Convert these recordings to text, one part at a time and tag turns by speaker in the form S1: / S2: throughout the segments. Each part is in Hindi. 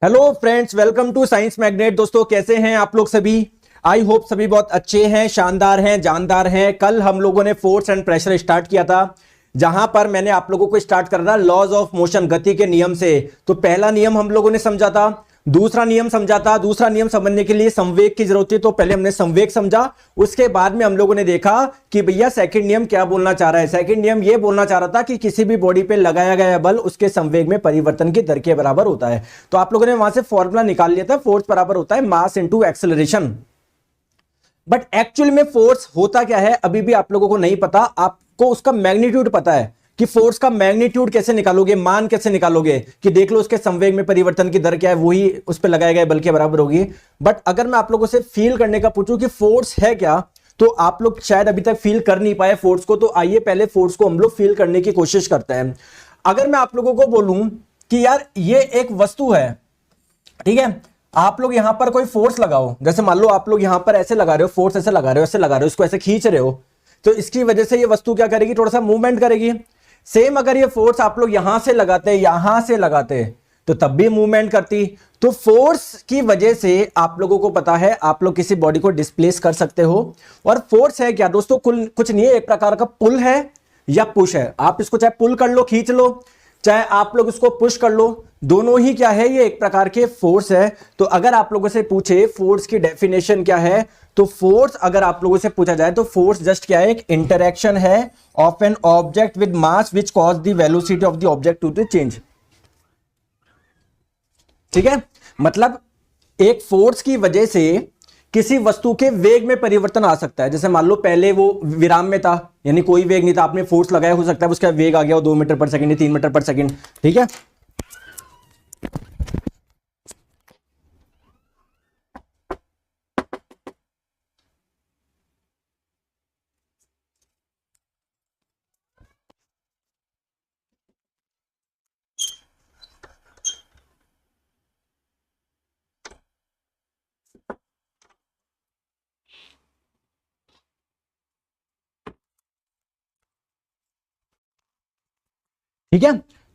S1: Hello friends, welcome to science magnet. दोस्तों कैसे हैं आप लोग सभी? आई होप सभी बहुत अच्छे हैं, शानदार हैं, जानदार हैं। कल हम लोगों ने फोर्स एंड प्रेशर स्टार्ट किया था, जहां पर मैंने आप लोगों को स्टार्ट करा था लॉज ऑफ मोशन, गति के नियम से। तो पहला नियम हम लोगों ने समझा था, दूसरा नियम समझा था। दूसरा नियम समझने के लिए संवेग की जरूरत थी, तो पहले हमने संवेग समझा। उसके बाद में हम लोगों ने देखा कि भैया सेकंड नियम क्या बोलना चाह रहा है। सेकंड नियम ये बोलना चाह रहा था कि किसी भी बॉडी पे लगाया गया बल उसके संवेग में परिवर्तन की दर के बराबर होता है। तो आप लोगों ने वहां से फॉर्मूला निकाल लिया था, फोर्स बराबर होता है mass into acceleration. But actual में फोर्स होता क्या है अभी भी आप लोगों को नहीं पता। आपको उसका मैग्नीट्यूड पता है कि फोर्स का मैग्नीट्यूड कैसे निकालोगे, मान कैसे निकालोगे कि देख लो उसके संवेग में परिवर्तन की दर क्या है, वही उस पर लगाए गए बल के बराबर होगी। बट अगर मैं आप लोगों से फील करने का पूछूं कि फोर्स है क्या, तो आप लोग शायद अभी तक फील कर नहीं पाए फोर्स को। तो आइए पहले फोर्स को हम लोग फील करने की कोशिश करते हैं। अगर मैं आप लोगों को बोलूं कि यार ये एक वस्तु है, ठीक है, आप लोग यहां पर कोई फोर्स लगाओ, जैसे मान लो आप लोग यहां पर ऐसे लगा रहे हो, फोर्स ऐसे लगा रहे हो, ऐसे लगा रहे हो, इसको ऐसे खींच रहे हो, तो इसकी वजह से ये वस्तु क्या करेगी, थोड़ा सा मूवमेंट करेगी। सेम अगर ये फोर्स आप लोग यहां से लगाते तो तब भी मूवमेंट करती। तो फोर्स की वजह से आप लोगों को पता है आप लोग किसी बॉडी को डिस्प्लेस कर सकते हो। और फोर्स है क्या दोस्तों, कुछ नहीं है, एक प्रकार का पुल है या पुश है। आप इसको चाहे पुल कर लो, खींच लो, चाहे आप लोग इसको पुश कर लो, दोनों ही क्या है, ये एक प्रकार के फोर्स है। तो अगर आप लोगों से पूछे फोर्स की डेफिनेशन क्या है, तो फोर्स अगर आप लोगों से पूछा जाए तो फोर्स जस्ट क्या है, एक इंटरैक्शन है of an object with mass which cause the velocity of the object to the change. ठीक है, मतलब एक फोर्स की वजह से किसी वस्तु के वेग में परिवर्तन आ सकता है। जैसे मान लो पहले वो विराम में था, यानी कोई वेग नहीं था, आपने फोर्स लगाया, हो सकता है उसका वेग आ गया हो 2 मीटर पर सेकंड या 3 मीटर पर सेकंड। ठीक है, ठीक है।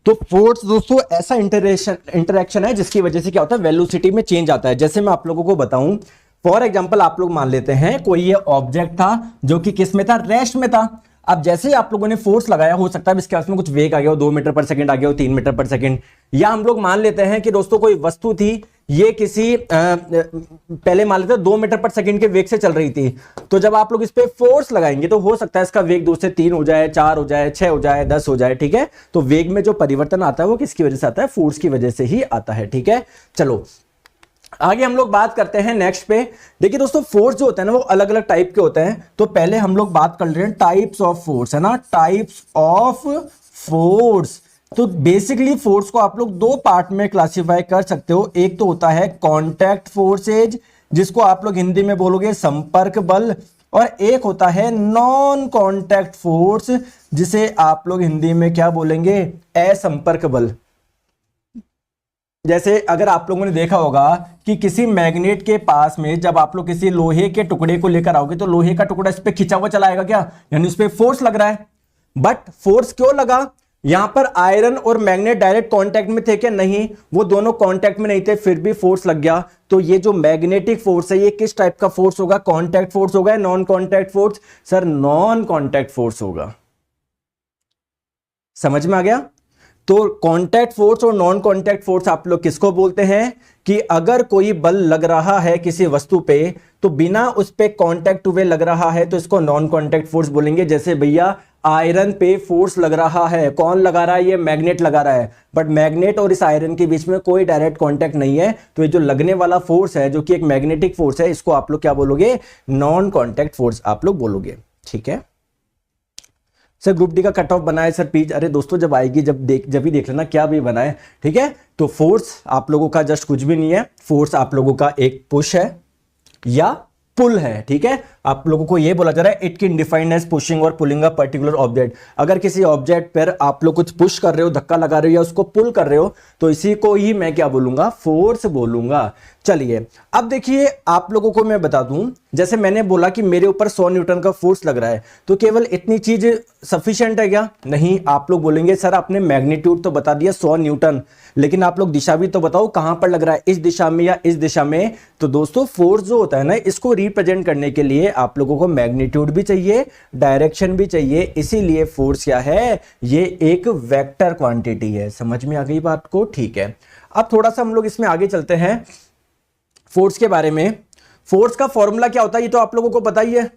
S1: तो फोर्स दोस्तों ऐसा इंटरेक्शन है जिसकी वजह से क्या होता है, वेलोसिटी में चेंज आता है। जैसे मैं आप लोगों को बताऊं, फॉर एग्जांपल आप लोग मान लेते हैं कोई ये ऑब्जेक्ट था जो कि किस में था, रेस्ट में था। अब जैसे ही आप लोगों ने फोर्स लगाया, हो सकता है इसके में कुछ वेग आ गया हो, 2 मीटर पर सेकंड आ गया हो, 3 मीटर पर सेकंड। या हम लोग मान लेते हैं कि दोस्तों कोई वस्तु थी, ये किसी पहले मान लेते हैं 2 मीटर पर सेकंड के वेग से चल रही थी। तो जब आप लोग इस पे फोर्स लगाएंगे तो हो सकता है इसका वेग 2 से 3 हो जाए, 4 हो जाए, 6 हो जाए, 10 हो जाए। ठीक है, तो वेग में जो परिवर्तन आता है वो किसकी वजह से आता है, फोर्स की वजह से ही आता है। ठीक है, चलो आगे हम लोग बात करते हैं नेक्स्ट पे। देखिए दोस्तों, फोर्स जो होते हैं ना वो अलग अलग टाइप के होते हैं। तो पहले हम लोग बात कर रहे हैं टाइप्स ऑफ फोर्स, है ना, टाइप्स ऑफ फोर्स। तो बेसिकली फोर्स को आप लोग 2 पार्ट में क्लासिफाई कर सकते हो। एक तो होता है कांटेक्ट फोर्सेज, जिसको आप लोग हिंदी में बोलोगे संपर्क बल, और एक होता है नॉन कांटेक्ट फोर्स, जिसे आप लोग हिंदी में क्या बोलेंगे, असंपर्क बल। जैसे अगर आप लोगों ने देखा होगा कि किसी मैग्नेट के पास में जब आप लोग किसी लोहे के टुकड़े को लेकर आओगे तो लोहे का टुकड़ा इस पे खिंचा हुआ चला आएगा क्या, यानी उस पे फोर्स लग रहा है। बट फोर्स क्यों लगा, यहां पर आयरन और मैग्नेट डायरेक्ट कांटेक्ट में थे क्या, नहीं, वो दोनों कांटेक्ट में नहीं थे, फिर भी फोर्स लग गया। तो ये जो मैग्नेटिक फोर्स है ये किस टाइप का फोर्स होगा, कांटेक्ट फोर्स होगा या non contact force? Sir non contact force होगा। समझ में आ गया? तो कांटेक्ट फोर्स और नॉन कांटेक्ट फोर्स आप लोग किसको बोलते हैं, कि अगर कोई बल लग रहा है किसी वस्तु पे तो बिना उस पे कांटेक्ट हुए लग रहा है तो इसको नॉन कांटेक्ट फोर्स बोलेंगे। जैसे भैया आयरन पे फोर्स लग रहा है, कौन लगा रहा है, ये मैग्नेट लगा रहा है, बट मैग्नेट और इस आयरन के बीच में कोई डायरेक्ट कांटेक्ट नहीं है। तो ये जो लगने वाला फोर्स है जो कि एक मैग्नेटिक फोर्स है, इसको आप लोग क्या बोलोगे, नॉन कांटेक्ट फोर्स आप लोग बोलोगे। ठीक है सर, ग्रुप डी का कट ऑफ बनाए सर पीज, अरे दोस्तों जब आएगी जब भी देख लेना क्या भी बनाए। ठीक है, तो फोर्स आप लोगों का जस्ट कुछ भी नहीं है, फोर्स आप लोगों का एक पुश है या पुल है। ठीक है, आप लोगों को यह बोला जा रहा है it can defined as pushing और पुलिंग अ पर्टिकुलर ऑब्जेक्ट। अगर किसी ऑब्जेक्ट पर आप लोग कुछ पुश कर रहे हो, धक्का लगा रहे हो या उसको पुल कर रहे हो, तो इसी को ही मैं क्या बोलूंगा, फोर्स बोलूंगा। चलिए अब देखिए आप लोगों को मैं बता दूं, जैसे मैंने बोला कि मेरे ऊपर 100 न्यूटन का फोर्स लग रहा है, तो केवल इतनी चीज सफिशिएंट है क्या? नहीं, आप लोग बोलेंगे सर आपने मैग्नीट्यूड तो बता दिया 100 न्यूटन, लेकिन आप लोग दिशा भी तो बताओ कहां पर लग रहा है, इस दिशा में या इस दिशा में। तो दोस्तों फोर्स जो होता है ना, इसको रिप्रेजेंट करने के लिए आप लोगों को मैग्नीट्यूड भी चाहिए, डायरेक्शन भी चाहिए, इसीलिए फोर्स क्या है, ये एक वेक्टर क्वांटिटी है। समझ में आ गई बात को? ठीक है, अब थोड़ा सा हम लोग इसमें आगे चलते हैं फोर्स के बारे में। फोर्स का फॉर्मूला क्या होता है ये तो आप लोगों को पता ही है।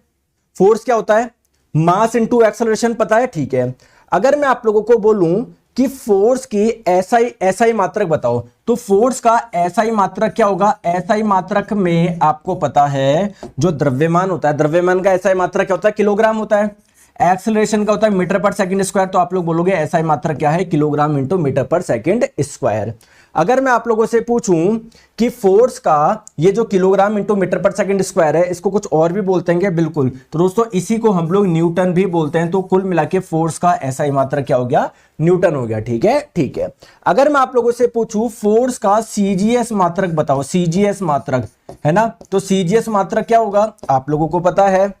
S1: फोर्स क्या होता है, मास इनटू एक्सेलरेशन, पता है? ठीक है, अगर मैं आप लोगों को बोलूं कि फोर्स की एसआई मात्रक बताओ, तो फोर्स का एसआई मात्रक क्या होगा? एसआई मात्रक में आपको पता है जो द्रव्यमान होता है, द्रव्यमान का एसआई मात्रक क्या होता है? किलोग्राम होता है। एक्सेलरेशन का होता है मीटर पर सेकंड स्क्वायर, तो आप लोग बोलोगे एसआई मात्रक क्या है? किलोग्राम इंटू मीटर पर सेकंड स्क्वायर। अगर मैं आप लोगों से पूछूं कि फोर्स का ये जो किलोग्राम इंटू मीटर पर सेकंड स्क्वायर है, इसको कुछ और भी बोलते हैं क्या? बिल्कुल, तो दोस्तों इसी को हम लोग न्यूटन भी बोलते हैं। तो कुल मिला के फोर्स का एसआई मात्रक क्या हो गया? न्यूटन हो गया। ठीक है, ठीक है। अगर मैं आप लोगों से पूछूं फोर्स का सीजीएस मात्रक बताओ, सीजीएस मात्रक है ना, तो सीजीएस मात्रक क्या होगा? आप लोगों को पता है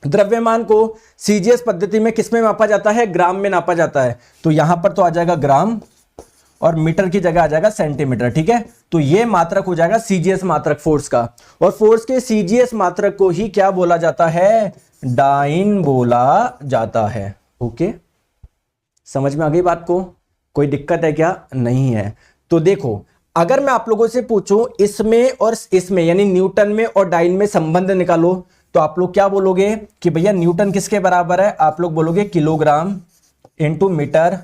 S1: द्रव्यमान को सीजीएस पद्धति में किस में मापा जाता है? ग्राम में नापा जाता है। तो यहां पर तो आ जाएगा ग्राम और मीटर की जगह आ जाएगा सेंटीमीटर। ठीक है, तो ये मात्रक हो जाएगा सीजीएस मात्रक फोर्स का। और फोर्स के सीजीएस मात्रक को ही क्या बोला जाता है? डाइन बोला जाता है। ओके, समझ में आ गई बात को? कोई दिक्कत है क्या? नहीं है। तो देखो, अगर मैं आप लोगों से पूछूं इसमें और इसमें यानी न्यूटन में और डाइन में संबंध निकालो, तो आप लोग क्या बोलोगे कि भैया न्यूटन किसके बराबर है? आप लोग बोलोगे किलोग्राम इंटू मीटर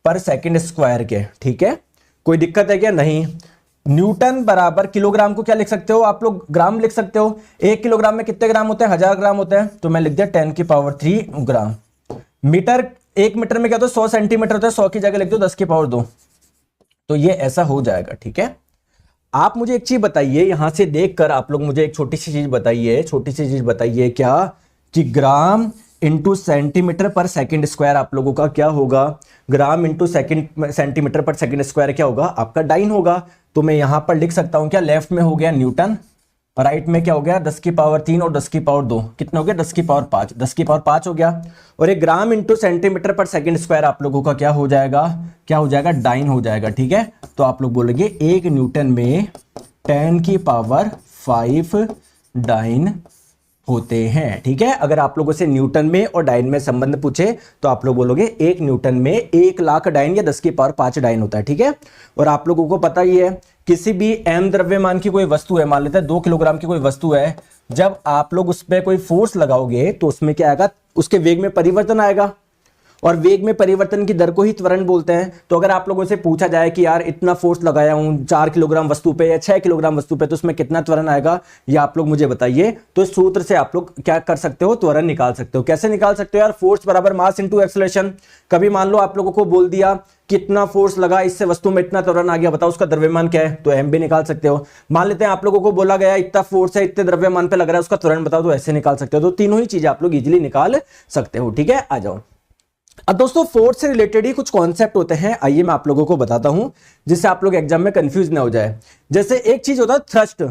S1: पर सेकंड स्क्वायर के। ठीक है, कोई दिक्कत है क्या? नहीं। न्यूटन बराबर किलोग्राम को क्या लिख सकते हो आप लोग? ग्राम लिख सकते हो। 1 किलोग्राम में कितने ग्राम होते हैं? 1000 ग्राम होते हैं, तो मैं लिख दिया 10 की पावर 3 ग्राम। मीटर, 1 मीटर में क्या होता है? 100 सेंटीमीटर होता है, 100 की जगह लिख दो 10 की पावर 2। तो ये ऐसा हो जाएगा। ठीक है, आप मुझे एक चीज बताइए, यहां से देखकर आप लोग मुझे एक छोटी सी चीज बताइए, छोटी सी चीज बताइए क्या कि ग्राम इंटू सेंटीमीटर पर सेकंड स्क्वायर आप लोगों का क्या होगा? ग्राम इंटू सेंटीमीटर पर सेकंड स्क्वायर क्या होगा? आपका डाइन होगा। तो मैं यहां पर लिख सकता हूं क्या? लेफ्ट में हो गया न्यूटन, राइट में क्या हो गया? 10 की पावर 3 और 10 की पावर 2, कितना हो गया? 10 की पावर 5, 10 की पावर 5 हो गया। और एक ग्राम इंटू सेंटीमीटर पर सेकंड स्क्वायर आप लोगों का क्या हो जाएगा? क्या हो जाएगा? डाइन हो जाएगा। ठीक है, तो आप लोग बोलेंगे 1 न्यूटन में 10 की पावर 5 डाइन होते हैं। ठीक है, अगर आप लोगों से न्यूटन में और डाइन में संबंध पूछे तो आप लोग बोलोगे 1 न्यूटन में 1 लाख डाइन या 10 की पावर 5 डाइन होता है। ठीक है, और आप लोगों को पता ही है किसी भी m द्रव्यमान की कोई वस्तु है, मान लेते हैं 2 किलोग्राम की कोई वस्तु है, जब आप लोग उस पर कोई फोर्स लगाओगे तो उसमें क्या आएगा? उसके वेग में परिवर्तन आएगा, और वेग में परिवर्तन की दर को ही त्वरण बोलते हैं। तो अगर आप लोगों से पूछा जाए कि यार इतना फोर्स लगाया हूं 4 किलोग्राम वस्तु पे या 6 किलोग्राम वस्तु पे, तो उसमें कितना त्वरण आएगा, ये आप लोग मुझे बताइए। तो इस सूत्र से आप लोग क्या कर सकते हो? त्वरण निकाल सकते हो। कैसे निकाल सकते हो यार? फोर्स बराबर मास इंटू एक्सेलरेशन। कभी मान लो आप लोगों को बोल दिया कितना फोर्स लगा, इससे वस्तु में इतना त्वरण आ गया, बताओ उसका द्रव्यमान क्या है? तो एम भी निकाल सकते हो। मान लेते हैं आप लोगों को बोला गया इतना फोर्स है, इतने द्रव्यमान पे लग रहा है, उसका त्वरण बताओ, तो ऐसे निकाल सकते हो। तो तीनों ही चीजें आप लोग इजिली निकाल सकते हो। ठीक है, आ जाओ। अब दोस्तों फोर्स से रिलेटेड ही कुछ कॉन्सेप्ट होते हैं, आइए मैं आप लोगों को बताता हूं, जिससे आप लोग एग्जाम में कंफ्यूज ना हो जाए। जैसे एक चीज होता है थ्रस्ट।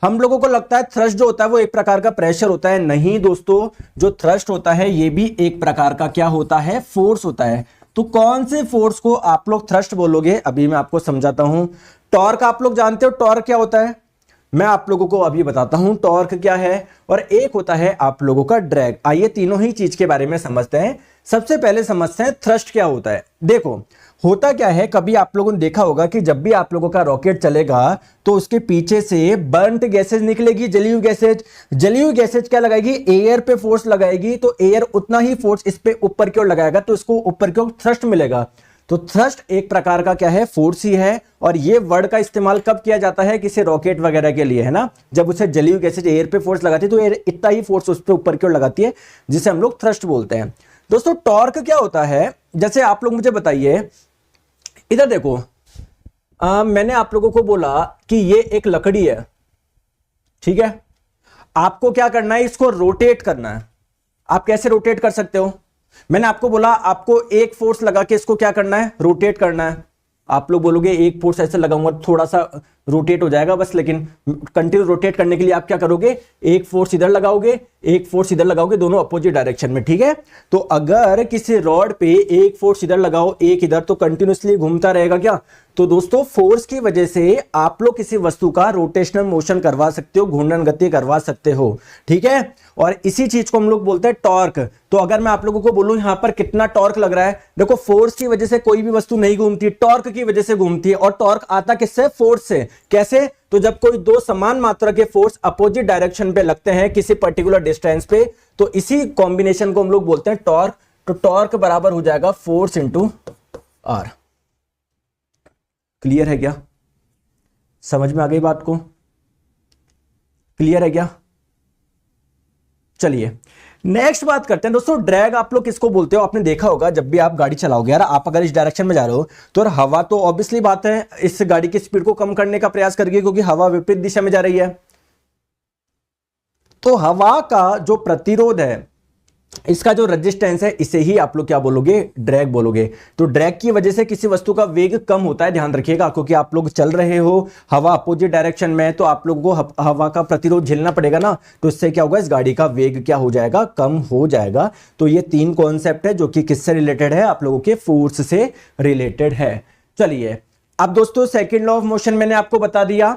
S1: हम लोगों को लगता है थ्रस्ट जो होता है वो एक प्रकार का प्रेशर होता है। नहीं दोस्तों, जो थ्रस्ट होता है ये भी एक प्रकार का क्या होता है? फोर्स होता है। तो कौन से फोर्स को आप लोग थ्रस्ट बोलोगे? अभी मैं आपको समझाता हूं। टॉर्क आप लोग जानते हो, टॉर्क क्या होता है? मैं आप लोगों को अभी बताता हूं टॉर्क क्या है। और एक होता है आप लोगों का ड्रैग। आइए तीनों ही चीज के बारे में समझते हैं। सबसे पहले समझते हैं थ्रस्ट क्या होता है। देखो होता क्या है, कभी आप लोगों ने देखा होगा कि जब भी आप लोगों का रॉकेट चलेगा तो उसके पीछे से बर्न्ट गैसेज निकलेगी, जली हुई गैसेज। जली हुई गैसेज क्या लगाएगी? एयर पे फोर्स लगाएगी, तो एयर उतना ही फोर्स इस पे ऊपर की ओर लगाएगा, तो इसको ऊपर की ओर थ्रस्ट मिलेगा। तो थ्रस्ट एक प्रकार का क्या है? फोर्स ही है। और ये वर्ड का इस्तेमाल कब किया जाता है? किसी रॉकेट वगैरह के लिए, है ना, जब उसे जली हुई गैसेज एयर पे फोर्स लगाती है तो एयर इतना ही फोर्स उस पे ऊपर की ओर लगाती है, जिसे हम लोग थ्रस्ट बोलते हैं। दोस्तों टॉर्क क्या होता है? जैसे आप लोग मुझे बताइए, इधर देखो, मैंने आप लोगों को बोला कि ये एक लकड़ी है, ठीक है, आपको क्या करना है? इसको रोटेट करना है। आप कैसे रोटेट कर सकते हो? मैंने आपको बोला आपको एक फोर्स लगा के इसको क्या करना है? रोटेट करना है। आप लोग बोलोगे एक फोर्स ऐसे लगाऊंगा थोड़ा सा रोटेट हो जाएगा बस, लेकिन कंटिन्यू रोटेट करने के लिए आप क्या करोगे? एक फोर्स इधर लगाओगे, एक फोर्स इधर लगाओगे, दोनों अपोजिट डायरेक्शन में, ठीक है। तो अगर किसी रॉड पे एक फोर्स इधर लगाओ, एक इधर, तो कंटिन्यूसली घूमता रहेगा क्या? तो दोस्तों फोर्स की वजह से आप लोग किसी वस्तु का रोटेशनल मोशन करवा सकते हो, घूर्णन गति करवा सकते हो, ठीक है। और इसी चीज को हम लोग बोलते हैं टॉर्क। तो अगर मैं आप लोगों को बोलूं यहां पर कितना टॉर्क लग रहा है, देखो फोर्स की वजह से कोई भी वस्तु नहीं घूमती, टॉर्क की वजह से घूमती है। और टॉर्क आता किससे? फोर्स से। कैसे? तो जब कोई दो समान मात्रा के फोर्स अपोजिट डायरेक्शन पे लगते हैं किसी पर्टिकुलर डिस्टेंस पे, तो इसी कॉम्बिनेशन को हम लोग बोलते हैं टॉर्क। तो टॉर्क बराबर हो जाएगा फोर्स इंटू आर। क्लियर है क्या? समझ में आ गई बात को? क्लियर है क्या? चलिए नेक्स्ट बात करते हैं दोस्तों। ड्रैग आप लोग किसको बोलते हो? आपने देखा होगा जब भी आप गाड़ी चलाओगे यार, आप अगर इस डायरेक्शन में जा रहे हो तो हवा तो ऑब्वियसली बात है इस गाड़ी की स्पीड को कम करने का प्रयास करेगी, क्योंकि हवा विपरीत दिशा में जा रही है। तो हवा का जो प्रतिरोध है, इसका जो रेजिस्टेंस है, इसे ही आप लोग क्या बोलोगे? ड्रैग बोलोगे। तो ड्रैग की वजह से किसी वस्तु का वेग कम होता है, ध्यान रखिएगा, क्योंकि आप लोग चल रहे हो हवा अपोजिट डायरेक्शन में, तो आप लोगों को हवा का प्रतिरोध झेलना पड़ेगा ना। तो इससे क्या होगा? इस गाड़ी का वेग क्या हो जाएगा? कम हो जाएगा। तो ये तीन कॉन्सेप्ट है जो कि किससे रिलेटेड है? आप लोगों के फोर्स से रिलेटेड है। चलिए अब दोस्तों सेकेंड लॉ ऑफ मोशन मैंने आपको बता दिया।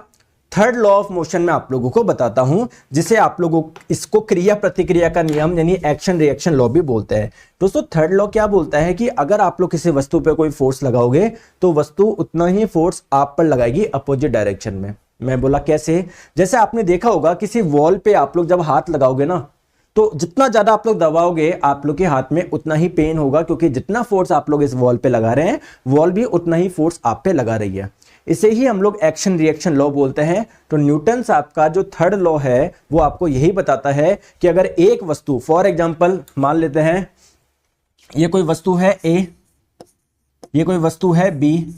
S1: थर्ड लॉ ऑफ मोशन में आप लोगों को बताता हूं, जिसे आप लोगों इसको क्रिया प्रतिक्रिया का नियम यानी एक्शन रिएक्शन लॉ भी बोलते हैं। दोस्तों थर्ड लॉ क्या बोलता है कि अगर आप लोग किसी वस्तु पे कोई फोर्स लगाओगे तो वस्तु उतना ही फोर्स आप पर लगाएगी अपोजिट डायरेक्शन में। मैं बोला कैसे? जैसे आपने देखा होगा किसी वॉल पे आप लोग जब हाथ लगाओगे ना, तो जितना ज्यादा आप लोग दबाओगे आप लोग के हाथ में उतना ही पेन होगा, क्योंकि जितना फोर्स आप लोग इस वॉल पे लगा रहे हैं वॉल भी उतना ही फोर्स आप पे लगा रही है। इसे ही हम लोग एक्शन रिएक्शन लॉ बोलते हैं। तो न्यूटन साहब का जो थर्ड लॉ है वो आपको यही बताता है कि अगर एक वस्तु, फॉर एग्जांपल मान लेते हैं ये कोई वस्तु है ए, ये कोई वस्तु है बी,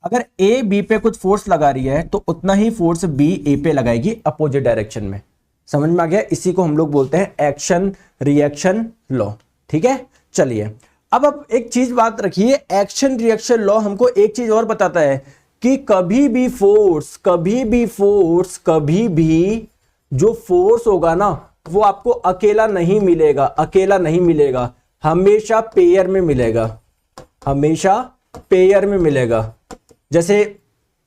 S1: अगर ए बी पे कुछ फोर्स लगा रही है तो उतना ही फोर्स बी ए पे लगाएगी अपोजिट डायरेक्शन में। समझ में आ गया? इसी को हम लोग बोलते हैं एक्शन रिएक्शन लॉ, ठीक है। चलिए अब एक चीज बात रखिए, एक्शन रिएक्शन लॉ हमको एक चीज और बताता है कि कभी भी जो फोर्स होगा ना वो आपको अकेला नहीं मिलेगा, हमेशा पेयर में मिलेगा। जैसे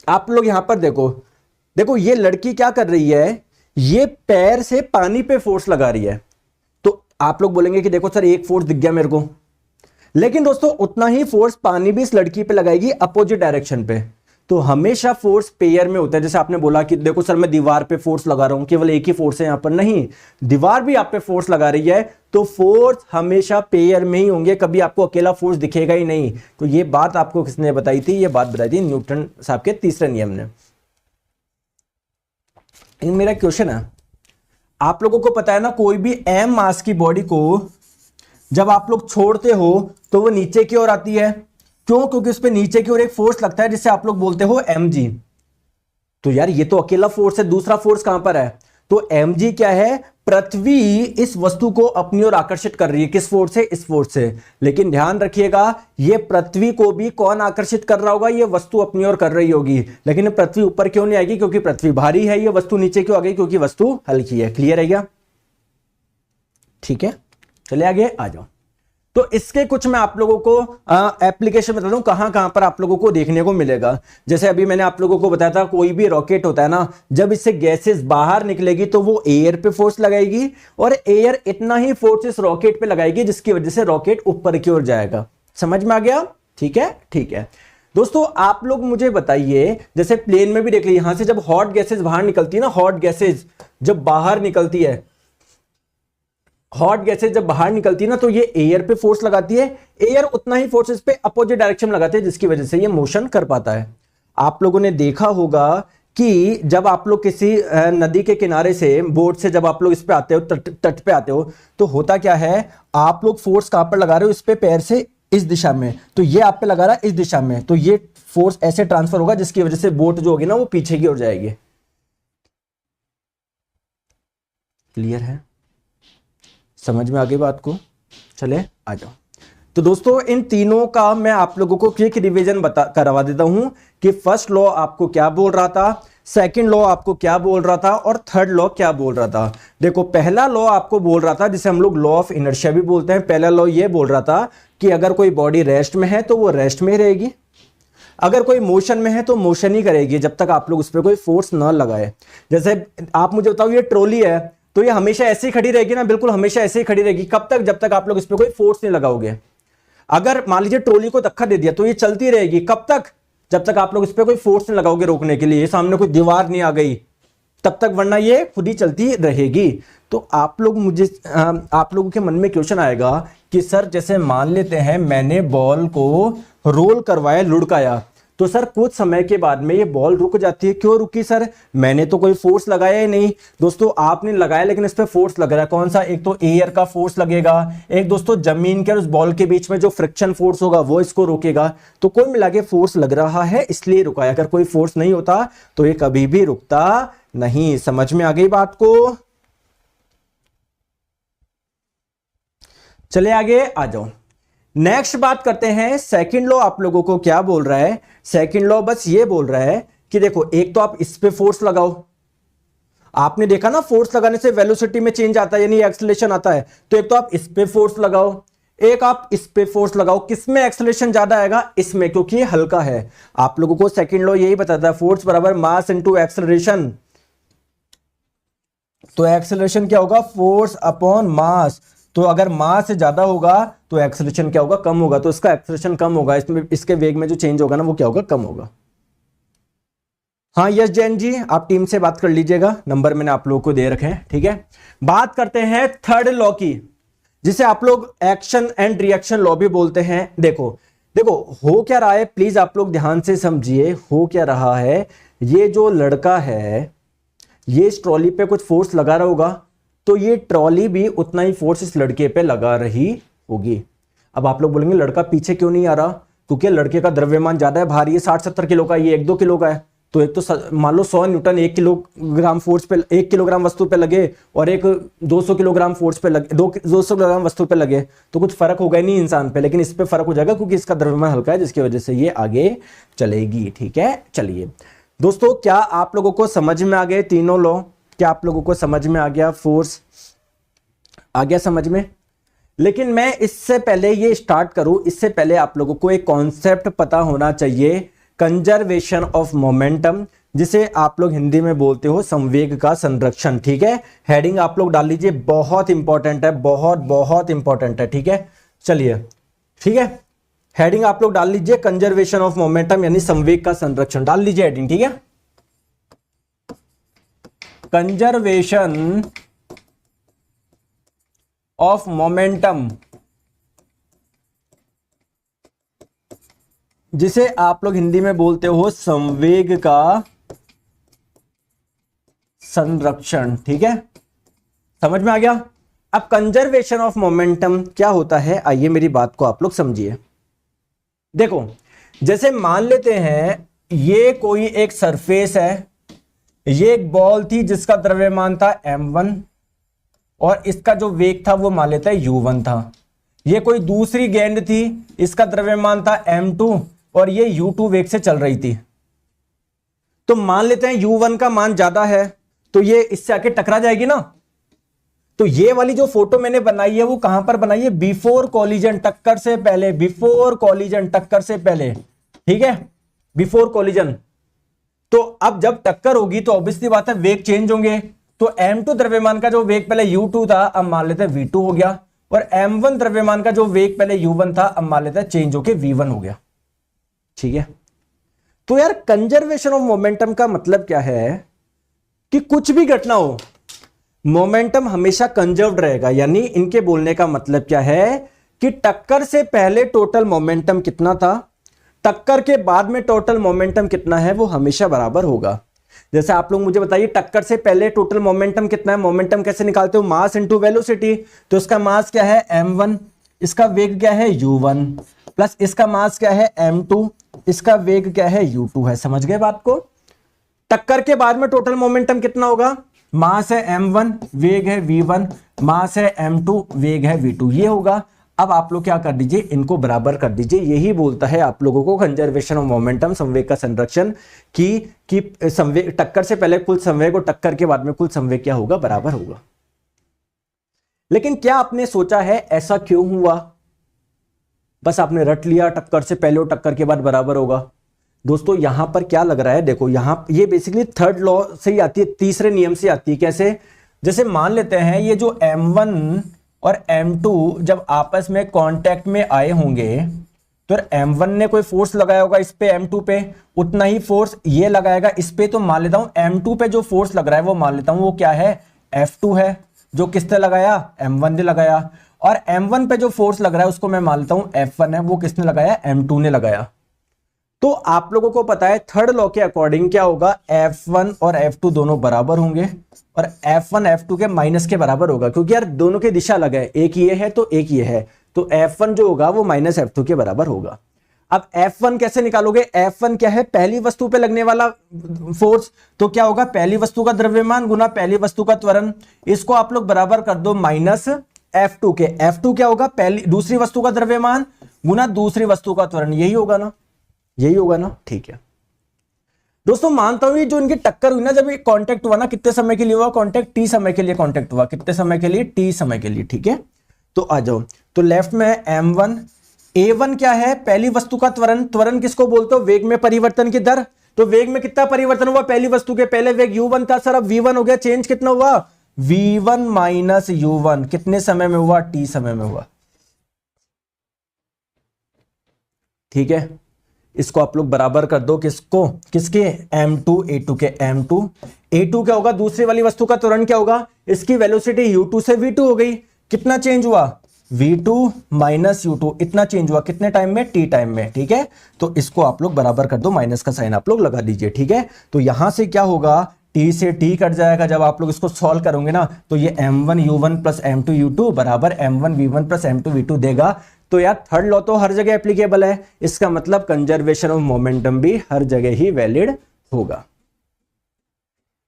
S1: आप लोग यहां पर देखो ये लड़की क्या कर रही है, ये पैर से पानी पे फोर्स लगा रही है। तो आप लोग बोलेंगे कि देखो सर एक फोर्स दिख गया मेरे को, लेकिन दोस्तों उतना ही फोर्स पानी भी इस लड़की पे लगाएगी अपोजिट डायरेक्शन पे। तो हमेशा फोर्स पेयर में होता है। जैसे आपने बोला कि देखो सर मैं दीवार पे फोर्स लगा रहा हूं, केवल एक ही फोर्स है यहां पर, नहीं, दीवार भी आप पे फोर्स लगा रही है, तो फोर्स हमेशा पेयर में ही होंगे, कभी आपको अकेला फोर्स दिखेगा ही नहीं। तो ये बात आपको किसने बताई थी? ये बात बताई थी न्यूटन साहब के तीसरे नियम ने। मेरा क्वेश्चन है, आप लोगों को पता है ना कोई भी एम मास की बॉडी को जब आप लोग छोड़ते हो तो वो नीचे की ओर आती है। क्यों? क्योंकि उस पे नीचे की ओर एक फोर्स लगता है जिसे आप लोग बोलते हो mg। तो यार ये तो अकेला फोर्स है, दूसरा फोर्स कहां पर है? तो mg क्या है? पृथ्वी इस वस्तु को अपनी ओर आकर्षित कर रही है। किस फोर्स से? इस फोर्स से। लेकिन ध्यान रखिएगा ये पृथ्वी को भी कौन आकर्षित कर रहा होगा? ये वस्तु अपनी ओर कर रही होगी। लेकिन पृथ्वी ऊपर क्यों नहीं आएगी? क्योंकि पृथ्वी भारी है। ये वस्तु नीचे क्यों आ गई? क्योंकि वस्तु हल्की है। क्लियर है क्या? ठीक है, चले आगे आ जाओ। तो इसके कुछ मैं आप लोगों को एप्लीकेशन बता दूं कहां पर आप लोगों को देखने को मिलेगा। जैसे अभी मैंने आप लोगों को बताया था कोई भी रॉकेट होता है ना, जब इससे गैसेस बाहर निकलेगी तो वो एयर पे फोर्स लगाएगी और एयर इतना ही फोर्स इस रॉकेट पे लगाएगी जिसकी वजह से रॉकेट ऊपर की ओर जाएगा। समझ में आ गया? ठीक है, ठीक है दोस्तों। आप लोग मुझे बताइए, जैसे प्लेन में भी देख लीजिए, यहां से जब हॉट गैसेज बाहर निकलती है ना, हॉट गैसेज जब बाहर निकलती है, हॉट गैसेज जब बाहर निकलती है ना, तो ये एयर पे फोर्स लगाती है, एयर उतना ही फोर्स इस पे अपोजिट डायरेक्शन में लगाते हैं जिसकी वजह से ये मोशन कर पाता है। आप लोगों ने देखा होगा कि जब आप लोग किसी नदी के किनारे से बोट से जब आप लोग इस पे आते हो, तट पे आते हो, तो होता क्या है, आप लोग फोर्स कहां पर लगा रहे हो? इस पे पैर से इस दिशा में, तो ये आप पे लगा रहा है इस दिशा में, तो ये फोर्स ऐसे ट्रांसफर होगा जिसकी वजह से बोट जो होगी ना वो पीछे की ओर जाएगी। क्लियर है? समझ में आ गई बात को? चले आ जाओ। तो दोस्तों इन तीनों का मैं आप लोगों को क्विक रिवीजन करवा देता हूं कि फर्स्ट लॉ आपको क्या बोल रहा था, सेकंड लॉ आपको क्या बोल रहा था और थर्ड लॉ क्या बोल रहा था। देखो पहला लॉ आपको बोल रहा था जिसे हम लोग लॉ ऑफ इनर्शिया भी बोलते हैं। पहला लॉ ये बोल रहा था कि अगर कोई बॉडी रेस्ट में है तो वो रेस्ट में रहेगी, अगर कोई मोशन में है तो मोशन ही करेगी जब तक आप लोग उस पर कोई फोर्स ना लगाए। जैसे आप मुझे बताओ ये ट्रॉली है तो ये हमेशा ऐसे ही खड़ी रहेगी ना, बिल्कुल हमेशा ऐसे ही खड़ी रहेगी। कब तक? जब तक आप लोग इस पर कोई फोर्स नहीं लगाओगे। अगर मान लीजिए ट्रॉली को धक्का दे दिया तो ये चलती रहेगी। कब तक? जब तक आप लोग इस पर कोई फोर्स नहीं लगाओगे रोकने के लिए, सामने कोई दीवार नहीं आ गई तब तक, वरना ये खुद ही चलती रहेगी। तो आप लोगों के मन में क्वेश्चन आएगा कि सर जैसे मान लेते हैं मैंने बॉल को रोल करवाया, लुढ़काया, तो सर कुछ समय के बाद में ये बॉल रुक जाती है। क्यों रुकी सर? मैंने तो कोई फोर्स लगाया ही नहीं। दोस्तों आपने लगाया लेकिन इस पे फोर्स लग रहा है। कौन सा? एक तो एयर का फोर्स लगेगा, एक दोस्तों जमीन के और उस बॉल के बीच में जो फ्रिक्शन फोर्स होगा वो इसको रोकेगा। तो कुल मिला के फोर्स लग रहा है इसलिए रुका है। अगर कोई फोर्स नहीं होता तो ये कभी भी रुकता नहीं। समझ में आ गई बात को? चले आगे आ जाओ। नेक्स्ट बात करते हैं सेकंड लॉ आप लोगों को क्या बोल रहा है। सेकंड लॉ बस ये बोल रहा है कि देखो एक तो आप इस पे फोर्स लगाओ, आपने देखा ना फोर्स लगाने से वेलोसिटी में चेंज आता है यानी एक्सेलरेशन आता है। तो एक तो आप इस पे फोर्स लगाओ, एक आप इस पे फोर्स लगाओ। किसमें एक्सेलरेशन ज्यादा आएगा? इसमें, क्योंकि ये हल्का है। आप लोगों को सेकंड लॉ यही बताता है, फोर्स बराबर मास इनटू एक्सेलरेशन। तो एक्सेलरेशन क्या होगा? Force upon mass. तो अगर मास से ज्यादा होगा तो एक्सेलरेशन क्या होगा? कम होगा। तो इसका एक्सेलरेशन कम होगा, इसमें इसके वेग में जो चेंज होगा ना वो क्या होगा? कम होगा। हाँ यस जैन जी, आप टीम से बात कर लीजिएगा, नंबर मैंने आप लोगों को दे रखे हैं। ठीक है, बात करते हैं थर्ड लॉ की जिसे आप लोग एक्शन एंड रिएक्शन लॉ भी बोलते हैं। देखो हो क्या रहा है, प्लीज आप लोग ध्यान से समझिए। हो क्या रहा है, ये जो लड़का है ये इस ट्रॉली पे कुछ फोर्स लगा रहा होगा, तो ये ट्रॉली भी उतना ही फोर्स इस लड़के पे लगा रही होगी। अब आप लोग बोलेंगे लड़का पीछे क्यों नहीं आ रहा? क्योंकि लड़के का द्रव्यमान ज्यादा है, भारी है, 60-70 किलो का, ये 1-2 किलो का है। तो एक तो मान लो 100 न्यूटन 1 किलोग्राम फोर्स पे, 1 किलोग्राम वस्तु पे लगे और एक 200 किलोग्राम फोर्स पे लगे, 200 किलोग्राम वस्तु पे लगे, तो कुछ फर्क होगा ही नहीं इंसान पे। लेकिन इस पे फर्क हो जाएगा क्योंकि इसका द्रव्यमान हल्का है, जिसकी वजह से ये आगे चलेगी। ठीक है, चलिए दोस्तों, क्या आप लोगों को समझ में आ गए तीनों लॉ? क्या आप लोगों को समझ में आ गया? फोर्स आ गया समझ में? लेकिन मैं इससे पहले ये स्टार्ट करूं, इससे पहले आप लोगों को एक कॉन्सेप्ट पता होना चाहिए, कंजर्वेशन ऑफ मोमेंटम, जिसे आप लोग हिंदी में बोलते हो संवेग का संरक्षण। ठीक है, हेडिंग आप लोग डाल लीजिए, बहुत इंपॉर्टेंट है, बहुत इंपॉर्टेंट है। ठीक है, चलिए ठीक है, हेडिंग आप लोग डाल लीजिए, कंजर्वेशन ऑफ मोमेंटम यानी संवेग का संरक्षण, डाल लीजिए हेडिंग। ठीक है, कंजर्वेशन ऑफ मोमेंटम, जिसे आप लोग हिंदी में बोलते हो संवेग का संरक्षण। ठीक है, समझ में आ गया? अब कंजर्वेशन ऑफ मोमेंटम क्या होता है, आइए मेरी बात को आप लोग समझिए। देखो जैसे मान लेते हैं ये कोई एक सरफेस है, ये एक बॉल थी जिसका द्रव्यमान था m1 और इसका जो वेग था वो मान लेते हैं u1 था। ये कोई दूसरी गेंद थी, इसका द्रव्यमान था m2 और ये u2 वेग से चल रही थी। तो मान लेते हैं u1 का मान ज्यादा है तो ये इससे आके टकरा जाएगी ना। तो ये वाली जो फोटो मैंने बनाई है वो कहां पर बनाई है? बिफोर कॉलिजन, टक्कर से पहले, बिफोर कॉलिजन, टक्कर से पहले। ठीक है, बिफोर कॉलिजन। तो अब जब टक्कर होगी तो ऑब्वियसली बात है वेग चेंज होंगे। तो m2 द्रव्यमान का जो वेग पहले u2 था अब मान लेते हैं v2 हो गया, और m1 द्रव्यमान का जो वेग पहले u1 था अब मान लेते हैं चेंज होके v1 हो गया। ठीक है, तो यार कंजर्वेशन ऑफ मोमेंटम का मतलब क्या है कि कुछ भी घटना हो मोमेंटम हमेशा कंजर्व्ड रहेगा। यानी इनके बोलने का मतलब क्या है कि टक्कर से पहले टोटल मोमेंटम कितना था, टक्कर के बाद में टोटल मोमेंटम कितना है, वो हमेशा बराबर होगा। जैसे आप लोग मुझे बताइए टक्कर से पहले टोटल मोमेंटम कितना है? मोमेंटम कैसे निकालते हो? Mass into velocity. तो इसका मास क्या है? m1, इसका वेग क्या है? u1, प्लस इसका मास क्या है? m2, इसका वेग क्या है? u2 है। समझ गए बात को? टक्कर के बाद में टोटल मोमेंटम कितना होगा? मास है m1, वेग है v1, मास है m2, वेग है v2, ये होगा। अब आप लोग क्या कर दीजिए, इनको बराबर कर दीजिए। यही बोलता है आप लोगों को कंजर्वेशन ऑफ मोमेंटम, संवेग का संरक्षण, कि संवेग टक्कर से पहले कुल संवेग और टक्कर के बाद में कुल संवेग क्या होगा, बराबर होगा। लेकिन क्या आपने सोचा है ऐसा क्यों हुआ? बस आपने रट लिया टक्कर से पहले और टक्कर के बाद बराबर होगा। दोस्तों यहां पर क्या लग रहा है, देखो यहां ये बेसिकली थर्ड लॉ से ही आती है, तीसरे नियम से आती है। कैसे? जैसे मान लेते हैं ये जो M1 और M2 जब आपस में कांटेक्ट में आए होंगे तो M1 ने कोई फोर्स लगाया होगा इस पे M2 पे, उतना ही फोर्स ये लगाएगा इस पे। तो मान लेता हूं M2 पे जो फोर्स लग रहा है वो मान लेता हूं वो क्या है, F2 है, जो किसने लगाया, M1 ने लगाया। और M1 पे जो फोर्स लग रहा है उसको मैं मान लेता हूं F1 है, वो किसने लगाया, M2 ने लगाया। तो आप लोगों को पता है थर्ड लॉ के अकॉर्डिंग क्या होगा, F1 और F2 दोनों बराबर होंगे और F1 F2 के माइनस के बराबर होगा, क्योंकि यार दोनों की दिशा अलग है, एक ये है तो एक ये है, तो F1 जो होगा वो माइनस F2 के बराबर होगा। अब F1 कैसे निकालोगे, F1 क्या है, पहली वस्तु पे लगने वाला फोर्स, तो क्या होगा, पहली वस्तु का द्रव्यमान गुना पहली वस्तु का त्वरण। इसको आप लोग बराबर कर दो माइनस F2 के। F2 क्या होगा, दूसरी वस्तु का द्रव्यमान गुना दूसरी वस्तु का त्वरण, यही होगा ना, यही होगा ना। ठीक है दोस्तों, मानता हूं ये जो इनकी टक्कर हुई ना, जब ये कांटेक्ट हुआ ना, कितने समय के लिए हुआ कांटेक्ट, टी समय के लिए कांटेक्ट हुआ, कितने समय के लिए, टी समय के लिए। ठीक है, तो आ जाओ, तो लेफ्ट में M1, A1 क्या है, पहली वस्तु का त्वरण, त्वरण किसको बोलते हो, वेग में परिवर्तन की दर। तो वेग में कितना परिवर्तन हुआ, पहली वस्तु के पहले वेग U1 था सर, अब V1 हो गया, चेंज कितना हुआ, V1 माइनस U1, कितने समय में हुआ, T समय में हुआ। ठीक है, इसको आप लोग बराबर कर दो, किसको, किसके, M2 A2 के। A2 क्या होगा, दूसरी वाली वस्तु का त्वरण क्या होगा, इसकी वेलोसिटी U2 से V2 हो गई, कितना चेंज हुआ, V2 माइनस U2, इतना चेंज हुआ कितने टाइम में, T टाइम में। ठीक है, तो इसको आप लोग बराबर कर दो, माइनस का साइन आप लोग लगा दीजिए। ठीक है, तो यहां से क्या होगा, T से T कट जाएगा, जब आप लोग इसको सॉल्व करोगे ना तो ये M1 U1 plus M2 U2 बराबर M1 V1 plus M2 V2 देगा। तो यार थर्ड लॉ तो हर जगह एप्लीकेबल है, इसका मतलब कंजर्वेशन ऑफ मोमेंटम भी हर जगह ही वैलिड होगा।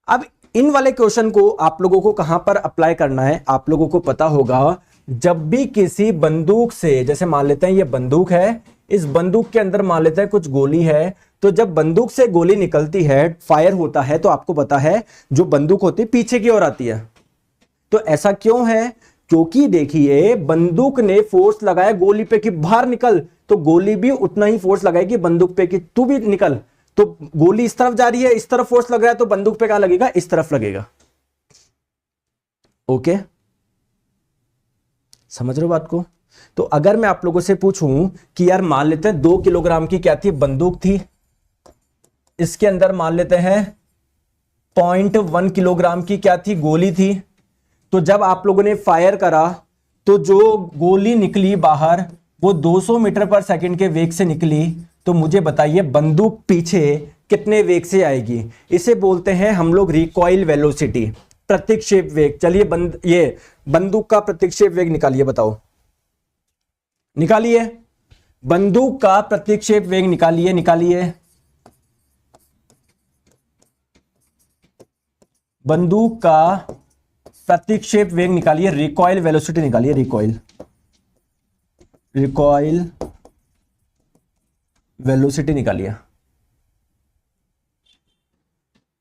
S1: अब इन वाले क्वेश्चन को आप लोगों को कहां पर अप्लाई करना है, आप लोगों को पता होगा, जब भी किसी बंदूक से, जैसे मान लेते हैं ये बंदूक है, इस बंदूक के अंदर मान लेते हैं कुछ गोली है, तो जब बंदूक से गोली निकलती है, फायर होता है, तो आपको पता है जो बंदूक होती है पीछे की ओर आती है। तो ऐसा क्यों है, क्योंकि देखिए बंदूक ने फोर्स लगाया गोली पे कि बाहर निकल, तो गोली भी उतना ही फोर्स लगाएगी बंदूक पे कि तू भी निकल। तो गोली इस तरफ जा रही है, इस तरफ फोर्स लग रहा है, तो बंदूक पे क्या लगेगा, इस तरफ लगेगा। ओके, समझ रहे हो बात को। तो अगर मैं आप लोगों से पूछूं कि यार मान लेते हैं 2 किलोग्राम की क्या थी, बंदूक थी, इसके अंदर मान लेते हैं 0.1 किलोग्राम की क्या थी, गोली थी। तो जब आप लोगों ने फायर करा तो जो गोली निकली बाहर वो 200 मीटर पर सेकंड के वेग से निकली। तो मुझे बताइए बंदूक पीछे कितने वेग से आएगी, इसे बोलते हैं हम लोग रिकॉइल वेलोसिटी, प्रतिक्षेप वेग। चलिए ये बंदूक का प्रतिक्षेप वेग निकालिए, बताओ, निकालिए, बंदूक का प्रतिक्षेप वेग निकालिए, निकालिए, बंदूक का प्रतिक्षेप वेग निकालिए, रिकॉइल वेलोसिटी निकालिए, रिकॉइल वेलोसिटी निकालिए,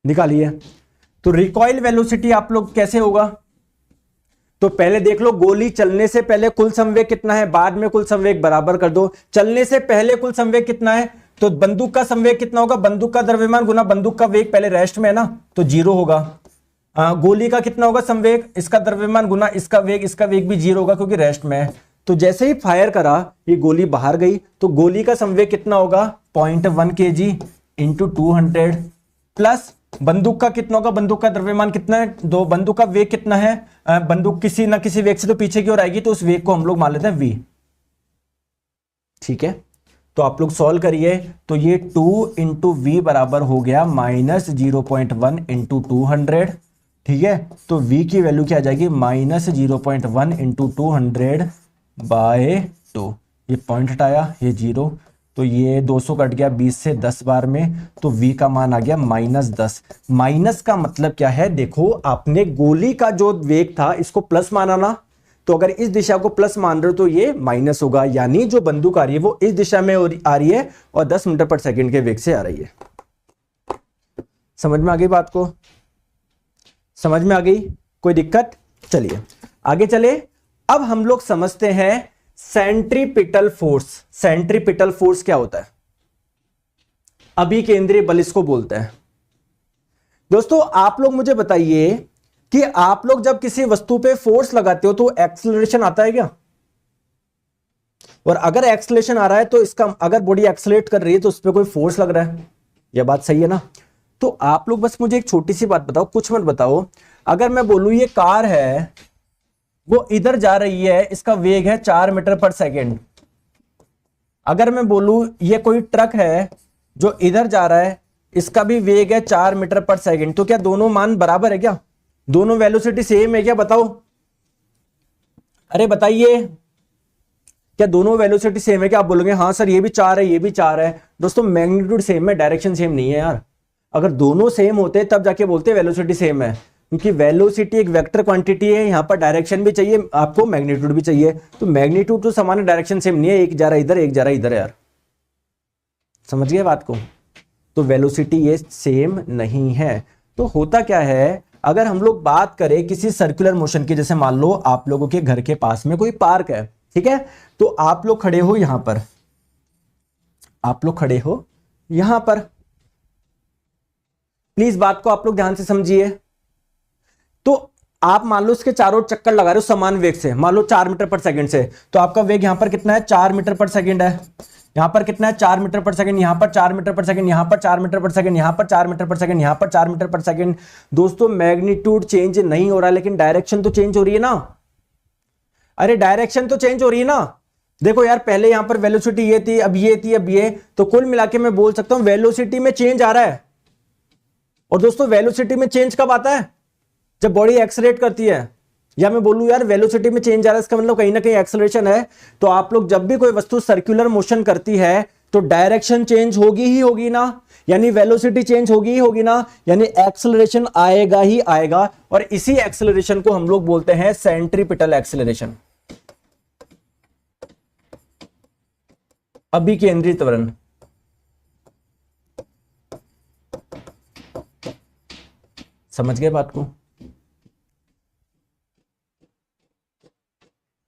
S1: निकालिए। तो रिकॉइल वेलोसिटी आप लोग कैसे होगा, तो पहले देख लो गोली चलने से पहले कुल संवेग कितना है, बाद में कुल संवेग, बराबर कर दो। चलने से पहले कुल संवेग कितना है, तो बंदूक का संवेग कितना होगा, बंदूक का द्रव्यमान गुना बंदूक का वेग, पहले रेस्ट में है ना तो 0 होगा। गोली का कितना होगा संवेग, इसका द्रव्यमान गुना इसका वेग भी 0 होगा क्योंकि रेस्ट में है। तो जैसे ही फायर करा ये गोली बाहर गई, तो गोली का संवेग कितना होगा, 0.1 kg इंटू 200 प्लस बंदूक का कितना होगा, बंदूक का द्रव्यमान कितना है, बंदूक का वेग कितना है, बंदूक किसी ना किसी वेग से तो पीछे की ओर आएगी, तो उस वेग को हम लोग मान लेते हैं v। ठीक है, तो आप लोग सॉल्व करिए, तो ये 2 इंटू वी बराबर हो गया माइनस 0.1 इंटू 200। ठीक है, तो v की वैल्यू क्या आ जाएगी, माइनस 0.1 इंटू 200 बाय 2। ये पॉइंट हटाया, ये 0, तो ये 200 कट गया 20 से 10 बार में, तो v का मान आ गया माइनस 10। माइनस का मतलब क्या है, देखो आपने गोली का जो वेग था इसको प्लस माना ना, तो अगर इस दिशा को प्लस मान रहे हो तो ये माइनस होगा, यानी जो बंदूक आ रही है वो इस दिशा में आ रही है और 10 मीटर पर सेकंड के वेग से आ रही है। समझ में आ गई बात को? समझ में आ गई? कोई दिक्कत? चलिए आगे चले। अब हम लोग समझते हैं सेंट्रीपिटल फोर्स। सेंट्रीपिटल फोर्स क्या होता है? अभिकेंद्रीय बल इसको बोलते हैं। दोस्तों आप लोग मुझे बताइए कि आप लोग जब किसी वस्तु पे फोर्स लगाते हो तो एक्सेलरेशन आता है क्या? और अगर एक्सेलरेशन आ रहा है तो इसका, अगर बॉडी एक्सेलरेट कर रही है तो उस पर कोई फोर्स लग रहा है, यह बात सही है ना? तो आप लोग बस मुझे एक छोटी सी बात बताओ, कुछ मत बताओ। अगर मैं बोलूं ये कार है, वो इधर जा रही है, इसका वेग है 4 मीटर पर सेकेंड। अगर मैं बोलूं ये कोई ट्रक है जो इधर जा रहा है, इसका भी वेग है 4 मीटर पर सेकेंड, तो क्या दोनों मान बराबर है क्या? दोनों वेलोसिटी सेम है क्या? बताओ, अरे बताइए, क्या दोनों वेलोसिटी सेम है क्या? आप बोलोगे हाँ सर ये भी 4 है ये भी 4 है। दोस्तों मैग्नीट्यूड सेम है, डायरेक्शन सेम नहीं है यार। अगर दोनों सेम होते तब जाके बोलते वेलोसिटी सेम है, क्योंकि वेलोसिटी एक वेक्टर क्वांटिटी है, यहां पर डायरेक्शन भी चाहिए आपको, मैग्नीट्यूड भी चाहिए। तो मैग्नीट्यूड तो समान है, डायरेक्शन सेम नहीं है, एक जा रहा इधर एक जा रहा इधर है यार। समझ गए बात को? तो वेलोसिटी ये सेम नहीं है। तो होता क्या है, अगर हम लोग बात करें किसी सर्कुलर मोशन की, जैसे मान लो आप लोगों के घर के पास में कोई पार्क है, ठीक है, तो आप लोग खड़े हो यहां पर, आप लोग खड़े हो यहां पर, प्लीज बात को आप लोग ध्यान से समझिए। तो आप मान लो इसके चारों चक्कर लगा रहे हो समान वेग से, मान लो 4 मीटर पर सेकंड से, तो आपका वेग यहां पर कितना है? 4 मीटर पर सेकंड है। यहां पर कितना है? 4 मीटर पर सेकंड, यहां पर 4 मीटर पर सेकंड, यहां पर 4 मीटर पर सेकंड, यहां पर 4 मीटर पर सेकंड, यहां पर 4 मीटर पर सेकंड। दोस्तों मैग्नीट्यूड चेंज नहीं हो रहा, लेकिन डायरेक्शन तो चेंज हो रही है ना। अरे डायरेक्शन तो चेंज हो रही है ना। देखो यार, पहले यहां पर वेलोसिटी ये थी, अब ये थी, अब ये, तो कुल मिला के मैं बोल सकता हूं वेलोसिटी में चेंज आ रहा है। और दोस्तों वेलोसिटी में चेंज कब आता है? जब बॉडी एक्सेलरेट करती है। या मैं बोलूं यार वेलोसिटी में चेंज आ रहा है, इसका मतलब कहीं ना कहीं एक्सेलरेशन है। तो आप लोग जब भी कोई वस्तु सर्कुलर मोशन करती है तो डायरेक्शन चेंज होगी ही होगी ना, यानी वेलोसिटी चेंज होगी ही होगी ना, यानी एक्सेलरेशन आएगा ही आएगा। और इसी एक्सेलरेशन को हम लोग बोलते हैं सेंट्रीपिटल एक्सेलरेशन, अभिकेंद्रीय त्वरण। समझ गए बात को?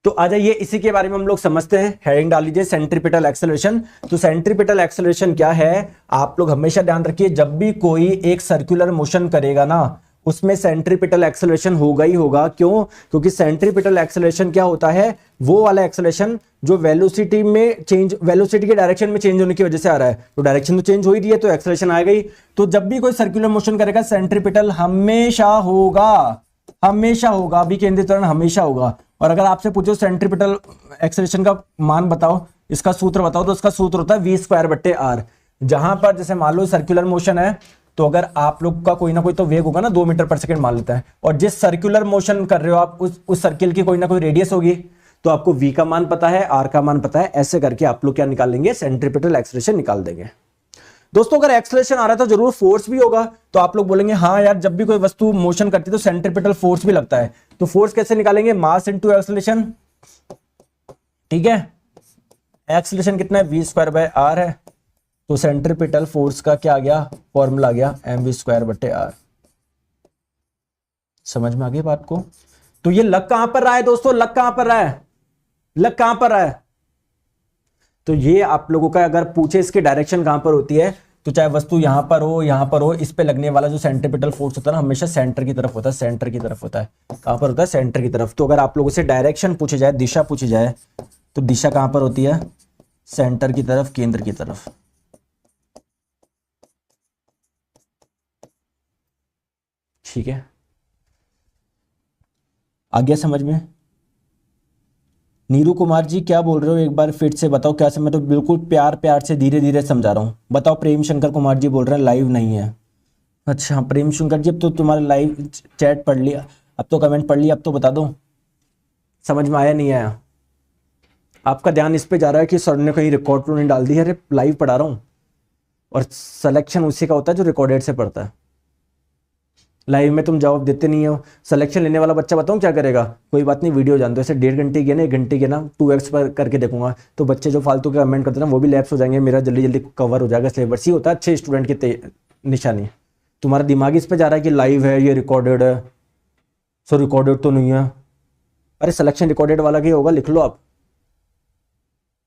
S1: तो आ जाइए इसी के बारे में हम लोग समझते हैं। हेडिंग डाल लीजिए सेंट्रीपिटल एक्सेलरेशन। तो सेंट्रीपिटल एक्सेलरेशन क्या है, आप लोग हमेशा ध्यान रखिए, जब भी कोई एक सर्कुलर मोशन करेगा ना, उसमें सेंट्रीपिटल एक्सेलरेशन होगा ही होगा। क्यों? क्योंकि सेंट्रीपिटल एक्सेलरेशन क्या होता है, वो वाला एक्सेलरेशन जो वेलोसिटी में चेंज, वेलोसिटी के डायरेक्शन में चेंज होने की वजह से आ रहा है। तो डायरेक्शन तो चेंज हो ही रही है, तो एक्सेलरेशन आएगा ही। तो जब भी कोई सर्कुलर मोशन करेगा सेंट्रीपिटल हमेशा होगा, हमेशा होगा, अभिकेंद्रीय त्वरण हमेशा होगा। और अगर आपसे पूछो सेंट्रीपिटल एक्सेलरेशन का मान बताओ, इसका सूत्र बताओ, तो इसका सूत्र होता है v²/r। जहां पर जैसे मान लो सर्कुलर मोशन है, तो अगर आप लोग का कोई ना कोई तो वेग होगा ना, 2 मीटर पर सेकंड मान लेता है, और जिस सर्कुलर मोशन कर रहे हो आप, उस सर्किल की कोई ना कोई रेडियस होगी, तो आपको v का मान पता है, r का मान पता है, ऐसे करके आप लोग क्या निकाल लेंगे, सेंट्रीपिटल एक्सेलरेशन निकाल देंगे। दोस्तों अगर एक्सेलरेशन आ रहा है तो जरूर फोर्स भी होगा। तो आप लोग बोलेंगे हाँ यार, जब भी कोई वस्तु मोशन करती है तो सेंट्रीपिटल फोर्स भी लगता है। तो फोर्स कैसे निकालेंगे? मास इनटू एक्सेलरेशन, ठीक है। एक्सेलरेशन कितना है? v²/r है। तो सेंट्रीपिटल फोर्स का क्या आ गया? फॉर्मूला आ गया mv²/r। समझ में आ गई बात को? तो ये लग कहां पर रहा है दोस्तों? लग कहां पर रहा है? लग कहां पर रहा है? तो ये आप लोगों का अगर पूछे इसकी डायरेक्शन कहां पर होती है, तो चाहे वस्तु यहां पर हो, इस पे लगने वाला जो सेंट्रीपिटल फोर्स होता है ना, हमेशा सेंटर की तरफ होता है, सेंटर की तरफ होता है। कहां पर होता है? सेंटर की तरफ। तो अगर आप लोगों से डायरेक्शन पूछे जाए, दिशा पूछी जाए, तो दिशा कहां पर होती है? सेंटर की तरफ, केंद्र की तरफ। ठीक है, आ गया समझ में? नीरू कुमार जी क्या बोल रहे हो, एक बार फिर से बताओ क्या? मैं तो बिल्कुल प्यार प्यार से धीरे धीरे समझा रहा हूँ। बताओ। प्रेम शंकर कुमार जी बोल रहे हैं लाइव नहीं है। अच्छा प्रेम शंकर जी, अब तो तुम्हारे लाइव चैट पढ़ लिया, अब तो कमेंट पढ़ लिया, अब तो बता दो समझ में आया नहीं आया। आपका ध्यान इस पे जा रहा है कि सर ने कहीं रिकॉर्ड तो नहीं डाल दी है। अरे लाइव पढ़ा रहा हूँ, और सिलेक्शन उसी का होता है जो रिकॉर्डेड से पढ़ता है। लाइव में तुम जवाब देते नहीं हो। सिलेक्शन लेने वाला बच्चा बताऊँ क्या करेगा, कोई बात नहीं वीडियो जान दो, ऐसे 1.5 घंटे की है ना, 1 घंटे की ना 2x पर करके देखूंगा, तो बच्चे जो फालतू के कमेंट करते हैं ना वो भी लैप्स हो जाएंगे, मेरा जल्दी जल्दी कवर हो जाएगा सिलेबस। ही होता है अच्छे स्टूडेंट की निशानी। तुम्हारा दिमाग इस पर जा रहा है कि लाइव है, ये रिकॉर्डेड है, सो रिकॉर्डेड तो नहीं है। अरे सिलेक्शन रिकॉर्डेड वाला की होगा, लिख लो आप,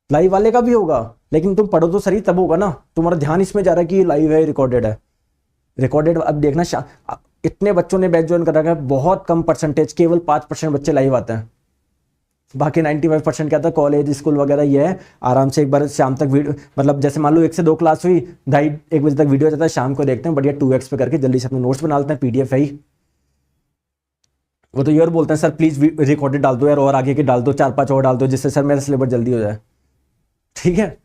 S1: लाइव वाले का भी होगा, लेकिन तुम पढ़ो तो सही तब होगा ना। तुम्हारा ध्यान इसमें जा रहा है कि लाइव है, रिकॉर्डेड है। रिकॉर्डेड अब देखना, इतने बच्चों ने बैच ज्वाइन कर रखा है, बहुत कम परसेंटेज, केवल 5% बच्चे लाइव आते हैं, बाकी 95% क्या था कॉलेज स्कूल वगैरह। ये है आराम से एक बार शाम तक वीडियो, मतलब जैसे मान लो 1 से 2 क्लास हुई, 2:30-1 बजे तक वीडियो जाता है, शाम को देखते हैं, बढ़िया 2x पे करके जल्दी से अपने नोट्स बना लेते हैं, PDF है ही। वो तो यार बोलते हैं सर प्लीज रिकॉर्डेड डाल दो यार, और आगे के डाल दो, 4-5 और डाल दो, जिससे सर मेरा सिलेबस जल्दी हो जाए। ठीक है,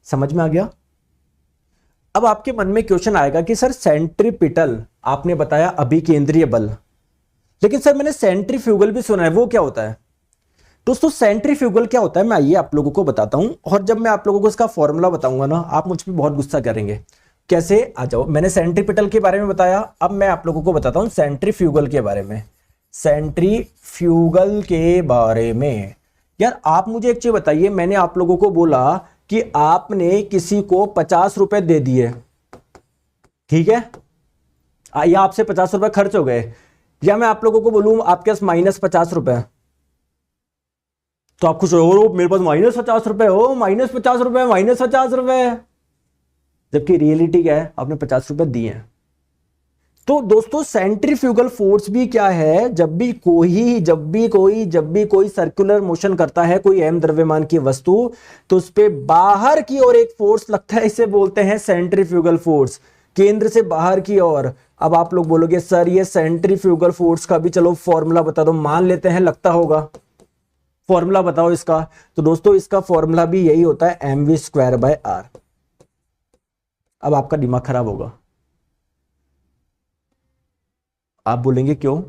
S1: समझ में आ गया। अब आपके मन में क्वेश्चन आएगा कि सर सेंट्रीपिटल आपने बताया अभिकेंद्रीय बल, लेकिन सर मैंने सेंट्रीफ्यूगल भी सुना है, वो क्या होता है? दोस्तों सेंट्रीफ्यूगल क्या होता है मैं आइए आप लोगों को बताता हूं, और जब मैं आप लोगों को इसका फॉर्मूला बताऊंगा ना, आप मुझ पर बहुत गुस्सा करेंगे। कैसे, आ जाओ। मैंने सेंट्रीपिटल के बारे में बताया, अब मैं आप लोगों को बताता हूं सेंट्रीफ्यूगल के बारे में। सेंट्रीफ्यूगल के बारे में यार आप मुझे एक चीज बताइए, मैंने आप लोगों को बोला कि आपने किसी को 50 रुपए दे दिए, ठीक है, या आपसे 50 रुपए खर्च हो गए, या मैं आप लोगों को बोलूं आपके पास -50 रुपए, तो आप खुश हो, मेरे पास -50 रुपए हो, -50 रुपए, -50 रुपए, जबकि रियलिटी क्या है, आपने 50 रुपए दिए हैं। तो दोस्तों सेंट्रीफ्यूगल फोर्स भी क्या है, जब भी कोई सर्कुलर मोशन करता है कोई m द्रव्यमान की वस्तु, तो उस पे बाहर की ओर एक फोर्स लगता है, इसे बोलते हैं सेंट्रीफ्यूगल फोर्स, केंद्र से बाहर की ओर। अब आप लोग बोलोगे सर ये सेंट्रीफ्यूगल फोर्स का भी चलो फॉर्मूला बता दो, मान लेते हैं लगता होगा, फॉर्मूला बताओ इसका। तो दोस्तों इसका फॉर्मूला भी यही होता है mv²/r। अब आपका दिमाग खराब होगा, आप बोलेंगे क्यों?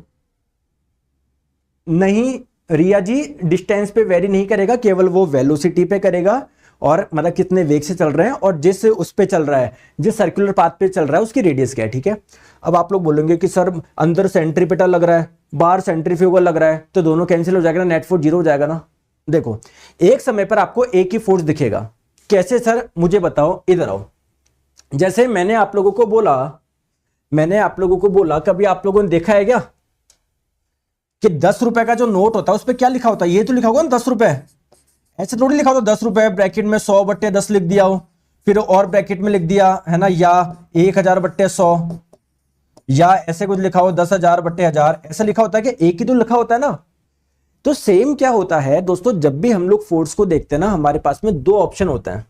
S1: नहीं रिया जी, डिस्टेंस पे वेरी नहीं करेगा, केवल वो वेलोसिटी पे करेगा, और मतलब कितने वेग से चल रहे हैं, और जिस उस पे चल रहा है, जिस सर्कुलर पाथ पे चल रहा है उसकी रेडियस क्या है। ठीक है, अब आप लोग बोलेंगे कि सर अंदर सेंट्रीपिटल लग रहा है, बाहर सेंट्रीफ्यूगल लग रहा है, तो दोनों कैंसिल हो जाएगा ना, नेट फोर्स 0 हो जाएगा ना। देखो एक समय पर आपको एक ही फोर्स दिखेगा, कैसे सर मुझे बताओ, इधर आओ। जैसे मैंने आप लोगों को बोला, कभी आप लोगों ने देखा है क्या कि 10 रुपए का जो नोट होता है उस पर क्या लिखा होता है, ये तो लिखा होगा ना 10 रुपए, ऐसे थोड़ी लिखा होता 10 रुपए ब्रैकेट में 100/10 लिख दिया हो, फिर और ब्रैकेट में लिख दिया है ना, या 1000/100, या ऐसे कुछ लिखा हो 10,000/1000, ऐसा लिखा होता है कि एक ही तो लिखा होता है ना। तो सेम क्या होता है दोस्तों, जब भी हम लोग फोर्स को देखते हैं ना, हमारे पास में 2 ऑप्शन होते हैं।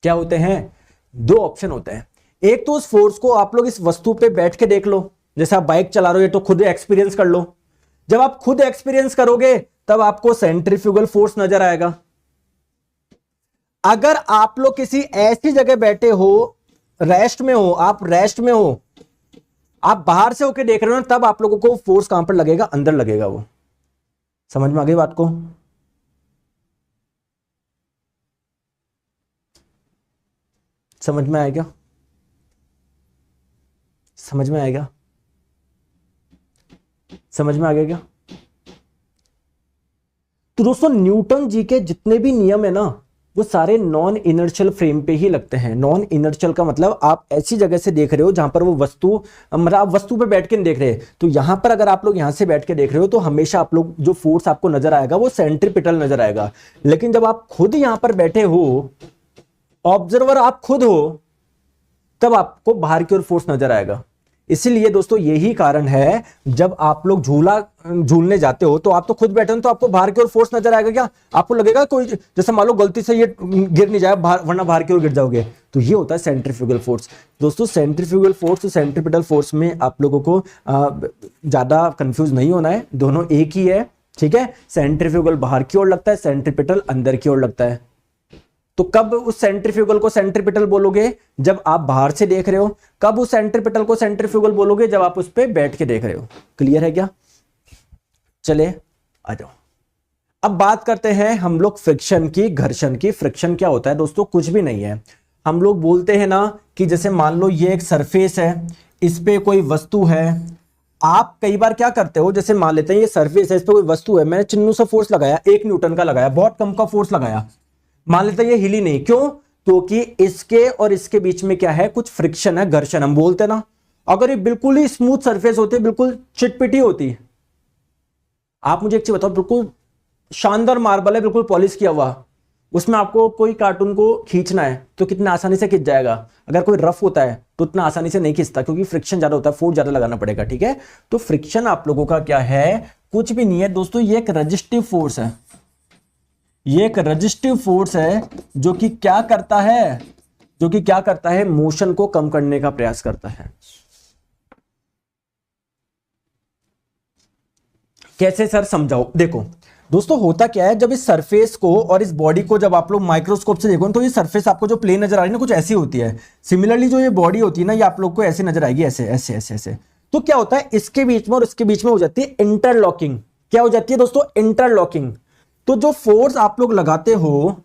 S1: क्या होते हैं? 2 ऑप्शन होते हैं। एक तो उस फोर्स को आप लोग इस वस्तु पे बैठ के देख लो, जैसे आप बाइक चला रहे हो, तो खुद एक्सपीरियंस कर लो। जब आप खुद एक्सपीरियंस करोगे तब आपको सेंट्रीफ्यूगल फोर्स नजर आएगा। अगर आप लोग किसी ऐसी जगह बैठे हो, रेस्ट में हो, आप बाहर से होके देख रहे हो ना, तब आप लोगों को फोर्स कहां पर लगेगा? अंदर लगेगा। वो समझ में आ गई बात को? समझ में आएगा? समझ में आएगा? समझ में आ गया क्या? तो दोस्तों न्यूटन जी के जितने भी नियम है ना, वो सारे नॉन इनर्शियल फ्रेम पे ही लगते हैं। नॉन इनर्शियल का मतलब आप ऐसी जगह से देख रहे हो जहां पर वो वस्तु, मतलब आप वस्तु पे बैठ के नहीं देख रहे। तो यहां पर अगर आप लोग यहां से बैठ के देख रहे हो तो हमेशा आप लोग जो फोर्स आपको नजर आएगा वो सेंट्रीपिटल नजर आएगा। लेकिन जब आप खुद यहां पर बैठे हो, ऑब्जर्वर आप खुद हो, तब आपको बाहर की ओर फोर्स नजर आएगा। इसीलिए दोस्तों यही कारण है, जब आप लोग झूलने जाते हो तो आप तो खुद बैठे हो, तो आपको बाहर की ओर फोर्स नजर आएगा क्या? आपको लगेगा कोई, जैसे मान लो गलती से ये गिर नहीं जाए वरना बाहर की ओर गिर जाओगे। तो ये होता है सेंट्रीफ्यूगल फोर्स। दोस्तों सेंट्रीफ्यूगल फोर्स और सेंट्रीपिटल फोर्स में आप लोगों को ज्यादा कंफ्यूज नहीं होना है, दोनों एक ही है। ठीक है, सेंट्रीफ्यूगल बाहर की ओर लगता है, सेंट्रीपिटल अंदर की ओर लगता है। तो कब उस सेंट्रीफ्यूगल को सेंट्रीपिटल बोलोगे? जब आप बाहर से देख रहे हो। कब उस सेंट्रीपिटल को सेंट्रीफ्यूगल बोलोगे? जब आप उस पर बैठ के देख रहे हो। क्लियर है क्या? चले आ जाओ, अब बात करते हैं हम लोग फ्रिक्शन की, घर्षण की। फ्रिक्शन क्या होता है दोस्तों? कुछ भी नहीं है। हम लोग बोलते हैं ना कि जैसे मान लो ये एक सरफेस है, इस पे कोई वस्तु है, आप कई बार क्या करते हो, जैसे मान लेते हैं ये सरफेस है, इस पे कोई वस्तु है, मैंने चिन्नू से फोर्स लगाया, 1 न्यूटन का लगाया, बहुत कम का फोर्स लगाया, मान लेते हैं ये हिली नहीं, क्यों? क्योंकि इसके और इसके बीच में क्या है, कुछ फ्रिक्शन है, घर्षण हम बोलते हैं ना। अगर ये बिल्कुल ही स्मूथ सरफेस होती, बिल्कुल चिटपिटी होती, आप मुझे एक चीज बताओ, बिल्कुल शानदार मार्बल है, बिल्कुल पॉलिश किया हुआ, उसमें आपको कोई कार्टून को खींचना है तो कितना आसानी से खींच जाएगा। अगर कोई रफ होता है तो इतना आसानी से नहीं खींचता, क्योंकि फ्रिक्शन ज्यादा होता है, फोर्स ज्यादा लगाना पड़ेगा। ठीक है, तो फ्रिक्शन आप लोगों का क्या है, कुछ भी नहीं है दोस्तों, ये एक रेजिस्टिव फोर्स है। ये एक रेजिस्टिव फोर्स है जो कि क्या करता है, जो कि क्या करता है, मोशन को कम करने का प्रयास करता है। कैसे सर, समझाओ। देखो दोस्तों, होता क्या है, जब इस सरफेस को और इस बॉडी को जब आप लोग माइक्रोस्कोप से देखो तो ये सरफेस आपको जो प्लेन नजर आ रही है ना, कुछ ऐसी होती है। सिमिलरली जो ये बॉडी होती है ना, ये आप लोग को ऐसे नजर आएगी, ऐसे ऐसे ऐसे ऐसे। तो क्या होता है, इसके बीच में और इसके बीच में हो जाती है इंटरलॉकिंग। क्या हो जाती है दोस्तों, इंटरलॉकिंग। तो जो फोर्स आप लोग लगाते हो,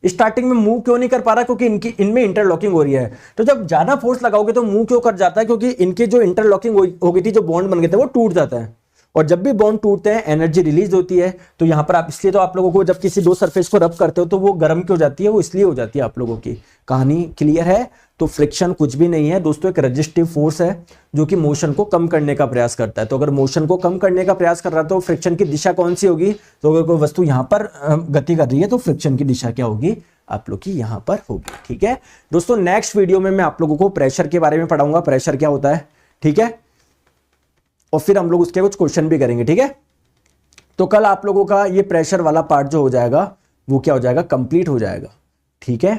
S1: स्टार्टिंग में मूव क्यों नहीं कर पा रहा, क्योंकि इनमें इंटरलॉकिंग हो रही है। तो जब ज्यादा फोर्स लगाओगे तो मूव क्यों कर जाता है, क्योंकि इनके जो इंटरलॉकिंग हो गई थी, जो बॉन्ड बन गए थे, वो टूट जाता है। और जब भी बॉन्ड टूटते हैं एनर्जी रिलीज होती है। तो यहां पर आप, इसलिए तो आप लोगों को जब किसी दो सरफेस को रब करते हो तो वो गर्म क्यों जाती है, वो इसलिए हो जाती है। आप लोगों की कहानी क्लियर है। तो फ्रिक्शन कुछ भी नहीं है दोस्तों, एक रेजिस्टिव फोर्स है जो कि मोशन को कम करने का प्रयास करता है। तो अगर मोशन को कम करने का प्रयास कर रहा है तो फ्रिक्शन की दिशा कौन सी होगी, तो अगर कोई वस्तु यहां पर गति कर रही है तो फ्रिक्शन की दिशा क्या होगी, आप लोग की यहां पर होगी। ठीक है दोस्तों, नेक्स्ट वीडियो में मैं आप लोगों को प्रेशर के बारे में पढ़ाऊंगा, प्रेशर क्या होता है। ठीक है, और फिर हम लोग उसके कुछ क्वेश्चन भी करेंगे। ठीक है, तो कल आप लोगों का ये प्रेशर वाला पार्ट जो हो जाएगा वो क्या हो जाएगा, कंप्लीट हो जाएगा। ठीक है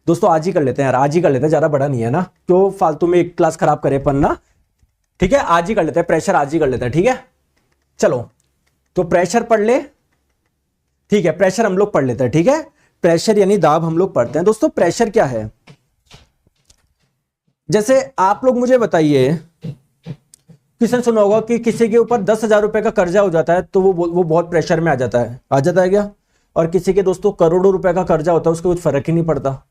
S1: दोस्तों, आज ही कर लेते हैं यार, आज ही कर लेते हैं, ज्यादा बड़ा नहीं है ना, क्यों फालतू में एक क्लास खराब करे पन्ना। ठीक है, आज ही कर लेते हैं प्रेशर, आज ही कर लेते हैं। ठीक है, चलो तो प्रेशर पढ़ ले। ठीक है, प्रेशर हम लोग पढ़ लेते हैं। ठीक है, प्रेशर यानी दाब हम लोग पढ़ते हैं। दोस्तों प्रेशर क्या है, जैसे आप लोग मुझे बताइए, किसने सुना होगा कि किसी के ऊपर 10,000 रुपए का कर्जा हो जाता है तो वो बहुत प्रेशर में आ जाता है क्या? और किसी के दोस्तों करोड़ों रुपए का कर्जा होता है, उसको कुछ फर्क ही नहीं पड़ता।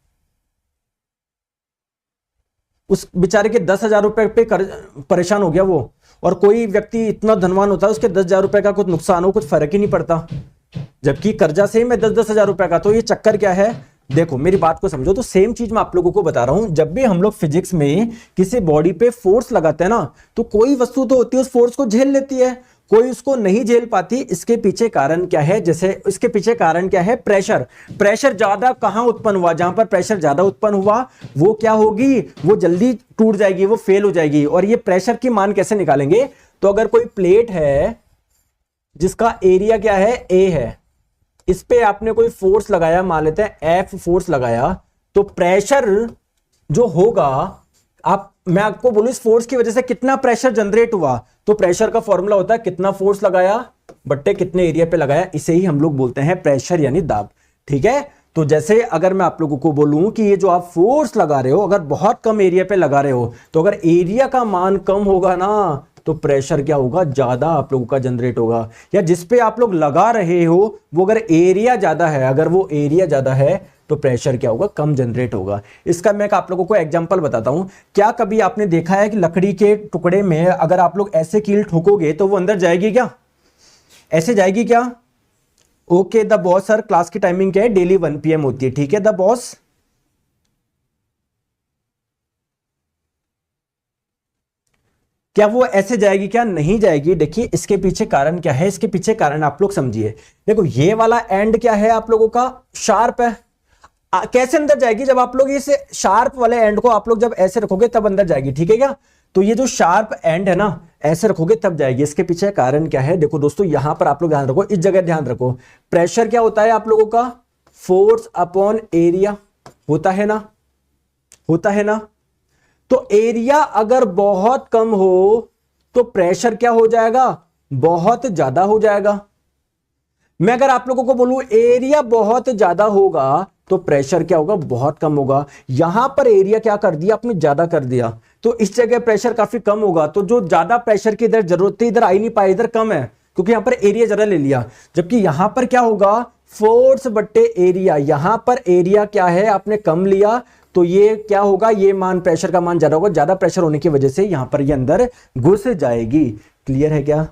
S1: उस बेचारे के 10,000 रुपए पे परेशान हो गया वो, और कोई व्यक्ति इतना धनवान होता है उसके 10,000 रुपए का कुछ नुकसान हो, कुछ फर्क ही नहीं पड़ता, जबकि कर्जा से ही मैं 10,000 रुपए का। तो ये चक्कर क्या है, देखो मेरी बात को समझो। तो सेम चीज मैं आप लोगों को बता रहा हूं, जब भी हम लोग फिजिक्स में किसी बॉडी पे फोर्स लगाते हैं ना, तो कोई वस्तु तो होती है उस फोर्स को झेल लेती है, कोई उसको नहीं झेल पाती। इसके पीछे कारण क्या है, जैसे इसके पीछे कारण क्या है, प्रेशर। प्रेशर ज्यादा कहां उत्पन्न हुआ, जहां पर प्रेशर ज्यादा उत्पन्न हुआ वो क्या होगी, वो जल्दी टूट जाएगी, वो फेल हो जाएगी। और ये प्रेशर की मान कैसे निकालेंगे, तो अगर कोई प्लेट है जिसका एरिया क्या है, ए है, इस पे आपने कोई फोर्स लगाया, मान लेते हैं एफ फोर्स लगाया, तो प्रेशर जो होगा, मैं आपको बोलूं इस फोर्स की वजह से कितना प्रेशर जनरेट हुआ, तो प्रेशर का फॉर्मूला होता है कितना फोर्स लगाया बट्टे कितने एरिया पे लगाया, इसे ही हम लोग बोलते हैं प्रेशर यानी दाब। ठीक है, तो जैसे अगर मैं आप लोगों को बोलूं कि ये जो आप फोर्स लगा रहे हो, अगर बहुत कम एरिया पे लगा रहे हो, तो अगर एरिया का मान कम होगा ना तो प्रेशर क्या होगा, ज्यादा आप लोगों का जनरेट होगा। या जिस पे आप लोग लगा रहे हो वो अगर एरिया ज्यादा है, अगर वो एरिया ज्यादा है तो प्रेशर क्या होगा, कम जनरेट होगा। इसका मैं आप लोगों को एग्जांपल बताता हूं। क्या कभी आपने देखा है कि लकड़ी के टुकड़े में अगर आप लोग ऐसे कील ठोकोगे तो वो अंदर जाएगी क्या, ऐसे जाएगी क्या? Okay the boss sir, class की टाइमिंग क्या है, डेली 1 PM होती है। ठीक है द बॉस, क्या वो ऐसे जाएगी क्या, नहीं जाएगी। देखिए इसके पीछे कारण क्या है, इसके पीछे कारण आप लोग समझिए। देखो ये वाला एंड क्या है आप लोगों का, शार्प है। कैसे अंदर जाएगी, जब आप लोग इस शार्प वाले एंड को आप लोग जब ऐसे रखोगे तब अंदर जाएगी। ठीक है क्या, तो ये जो शार्प एंड है ना, ऐसे रखोगे तब जाएगी। इसके पीछे कारण क्या है, देखो दोस्तों यहां पर आप लोग ध्यान रखो, इस जगह ध्यान रखो। प्रेशर क्या होता है आप लोगों का, फोर्स अपॉन एरिया होता है ना, होता है ना। तो एरिया अगर बहुत कम हो तो प्रेशर क्या हो जाएगा, बहुत ज्यादा हो जाएगा। मैं अगर आप लोगों को बोलूं एरिया बहुत ज्यादा होगा तो प्रेशर क्या होगा, बहुत कम होगा। यहां पर एरिया क्या कर दिया आपने, ज्यादा कर दिया, तो इस जगह प्रेशर काफी कम होगा। तो जो ज्यादा प्रेशर की इधर जरूरत थी इधर आ ही नहीं पाए, इधर कम है क्योंकि यहां पर एरिया ज्यादा ले लिया। जबकि यहां पर क्या होगा, फोर्स बट्टे एरिया, यहां पर एरिया क्या है आपने कम लिया, तो ये क्या होगा, ये मान प्रेशर का मान ज्यादा होगा, ज्यादा प्रेशर होने की वजह से यहां पर ये अंदर घुस जाएगी। क्लियर है क्या?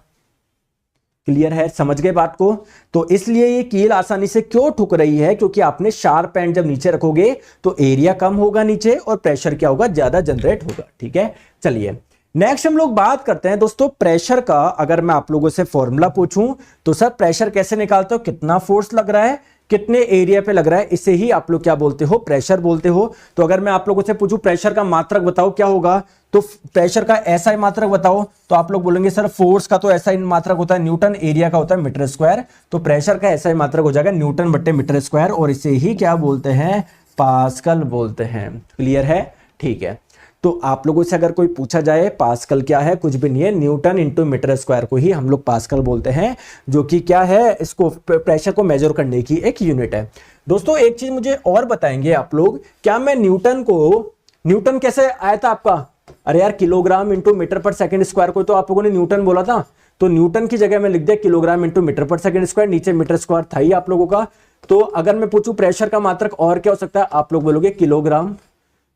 S1: क्लियर है, समझ गए बात को? तो इसलिए ये कील आसानी से क्यों ठुक रही है, क्योंकि आपने शार्प एंड जब नीचे रखोगे तो एरिया कम होगा नीचे और प्रेशर क्या होगा, ज्यादा जनरेट होगा। ठीक है, चलिए नेक्स्ट हम लोग बात करते हैं दोस्तों प्रेशर का। अगर मैं आप लोगों से फॉर्मूला पूछूं तो सर प्रेशर कैसे निकालते हो, कितना फोर्स लग रहा है, कितने एरिया पे लग रहा है, इसे ही आप लोग क्या बोलते हो, प्रेशर बोलते हो। तो अगर मैं आप लोगों से पूछूं प्रेशर का मात्रक बताओ क्या होगा, तो प्रेशर का एसआई मात्रक बताओ, तो आप लोग बोलेंगे सर फोर्स का तो एसआई मात्रक होता है न्यूटन, एरिया का होता है मीटर स्क्वायर, तो प्रेशर का एसआई मात्रक हो जाएगा न्यूटन बट्टे मीटर स्क्वायर, और इसे ही क्या बोलते हैं, पास्कल बोलते हैं। क्लियर है? ठीक है, तो आप लोगों से अगर कोई पूछा जाए पास्कल क्या है, कुछ भी नहीं है, न्यूटन इंटू मीटर स्क्वायर को ही हम लोग पास्कल बोलते हैं, जो कि क्या है, इसको प्रेशर को मेजर करने की एक यूनिट है। दोस्तों एक चीज मुझे और बताएंगे आप लोग, क्या मैं न्यूटन कैसे आया था आपका, अरे यार किलोग्राम इंटू मीटर पर सेकंड स्क्वायर को तो आप लोगों ने न्यूटन बोला था, तो न्यूटन की जगह में लिख दिया किलोग्राम इंटू मीटर पर सेकंड स्क्वायर, नीचे मीटर स्क्वायर था ही आप लोगों का। तो अगर मैं पूछूं प्रेशर का मात्रक और क्या हो सकता है, आप लोग बोलोगे किलोग्राम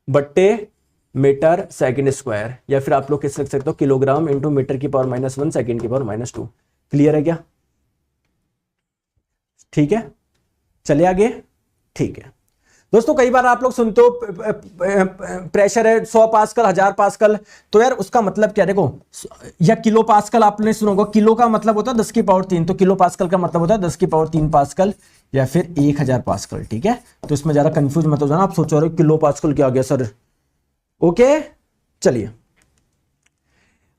S1: बट्टे मीटर सेकंड स्क्वायर, या फिर आप लोग किस लिख सकते हो, किलोग्राम इंटू मीटर की पावर -1 सेकंड की पावर -2। क्लियर है क्या? ठीक है, चले आगे। ठीक है दोस्तों, कई बार आप लोग सुनते हो प्रेशर है 100 पास्कल 1000 पास्कल, तो यार उसका मतलब क्या, देखो, या किलो पास्कल आपने सुना होगा, किलो का मतलब होता है 10 की पावर 3, तो किलो पास्कल का मतलब होता है 10 की पावर 3 पास्कल, या फिर 1000 पास्कल। ठीक है, तो इसमें ज्यादा कंफ्यूज मत हो जाना, आप सोच रहे हो किलो पास्कल क्या आ गया सर। ओके, चलिए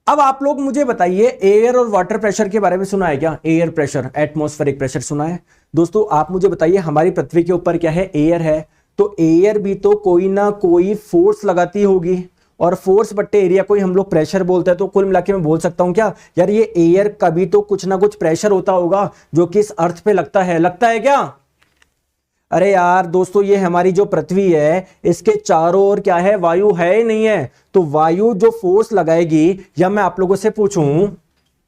S1: अब आप लोग मुझे बताइए एयर और वाटर प्रेशर के बारे में सुना है क्या, एयर प्रेशर, एटमॉस्फेरिक प्रेशर सुना है? दोस्तों आप मुझे बताइए, हमारी पृथ्वी के ऊपर क्या है, एयर है, तो एयर भी तो कोई ना कोई फोर्स लगाती होगी, और फोर्स बट्टे एरिया को ही हम लोग प्रेशर बोलते हैं। तो कुल मिला के मैं बोल सकता हूं क्या, यार ये एयर का भी तो कुछ ना कुछ प्रेशर होता होगा जो कि इस अर्थ पे लगता है क्या? अरे यार दोस्तों, ये हमारी जो पृथ्वी है इसके चारों ओर क्या है, वायु है ही नहीं है, तो वायु जो फोर्स लगाएगी, या मैं आप लोगों से पूछूं,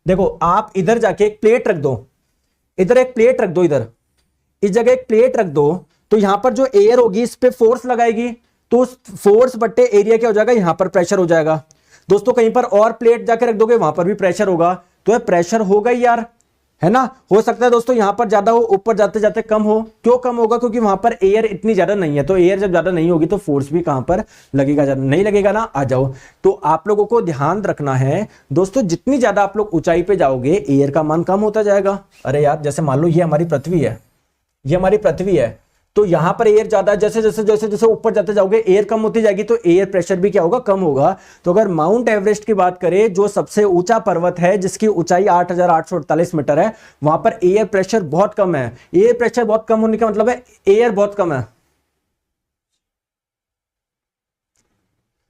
S1: देखो आप इधर जाके एक प्लेट रख दो, इधर एक प्लेट रख दो, इधर इस जगह एक प्लेट रख दो, तो यहां पर जो एयर होगी इस पे फोर्स लगाएगी, तो उस फोर्स बट्टे एरिया क्या हो जाएगा, यहां पर प्रेशर हो जाएगा। दोस्तों कहीं पर और प्लेट जाके रख दोगे, वहां पर भी प्रेशर होगा, तो यह प्रेशर होगा ही यार, है ना। हो सकता है दोस्तों यहां पर ज्यादा हो, ऊपर जाते जाते कम हो, क्यों कम होगा, क्योंकि वहां पर एयर इतनी ज्यादा नहीं है, तो एयर जब ज्यादा नहीं होगी तो फोर्स भी कहां पर लगेगा, ज्यादा नहीं लगेगा ना। आ जाओ, तो आप लोगों को ध्यान रखना है दोस्तों, जितनी ज्यादा आप लोग ऊंचाई पे जाओगे एयर का मान कम होता जाएगा। अरे यार जैसे मान लो ये हमारी पृथ्वी है, ये हमारी पृथ्वी है, तो यहां पर एयर ज्यादा है, जैसे जैसे जैसे जैसे ऊपर जाते जाओगे एयर कम होती जाएगी, तो एयर प्रेशर भी क्या होगा, कम होगा। तो अगर माउंट एवरेस्ट की बात करें, जो सबसे ऊंचा पर्वत है जिसकी ऊंचाई 8848 मीटर है, वहां पर एयर प्रेशर बहुत कम है। एयर प्रेशर बहुत कम होने का मतलब है एयर बहुत कम है।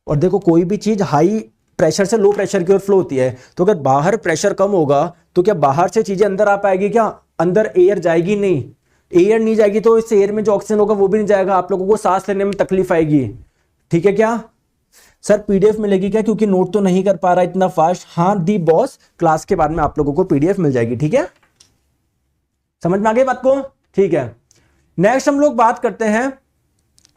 S1: और देखो कोई भी चीज हाई प्रेशर से लो प्रेशर की ओर फ्लो होती है, तो अगर बाहर प्रेशर कम होगा तो क्या बाहर से चीजें अंदर आ पाएगी क्या, अंदर एयर जाएगी नहीं, एयर नहीं जाएगी तो इस एयर में जो ऑक्सीजन होगा वो भी नहीं जाएगा, आप लोगों को सांस लेने में तकलीफ आएगी। ठीक है क्या सर, पीडीएफ मिलेगी क्या, क्योंकि नोट तो नहीं कर पा रहा इतना फास्ट। हाँ दी बॉस, क्लास के बाद में आप लोगों को पीडीएफ मिल जाएगी। ठीक है, समझ में आ गई बात को? ठीक है, नेक्स्ट हम लोग बात करते हैं,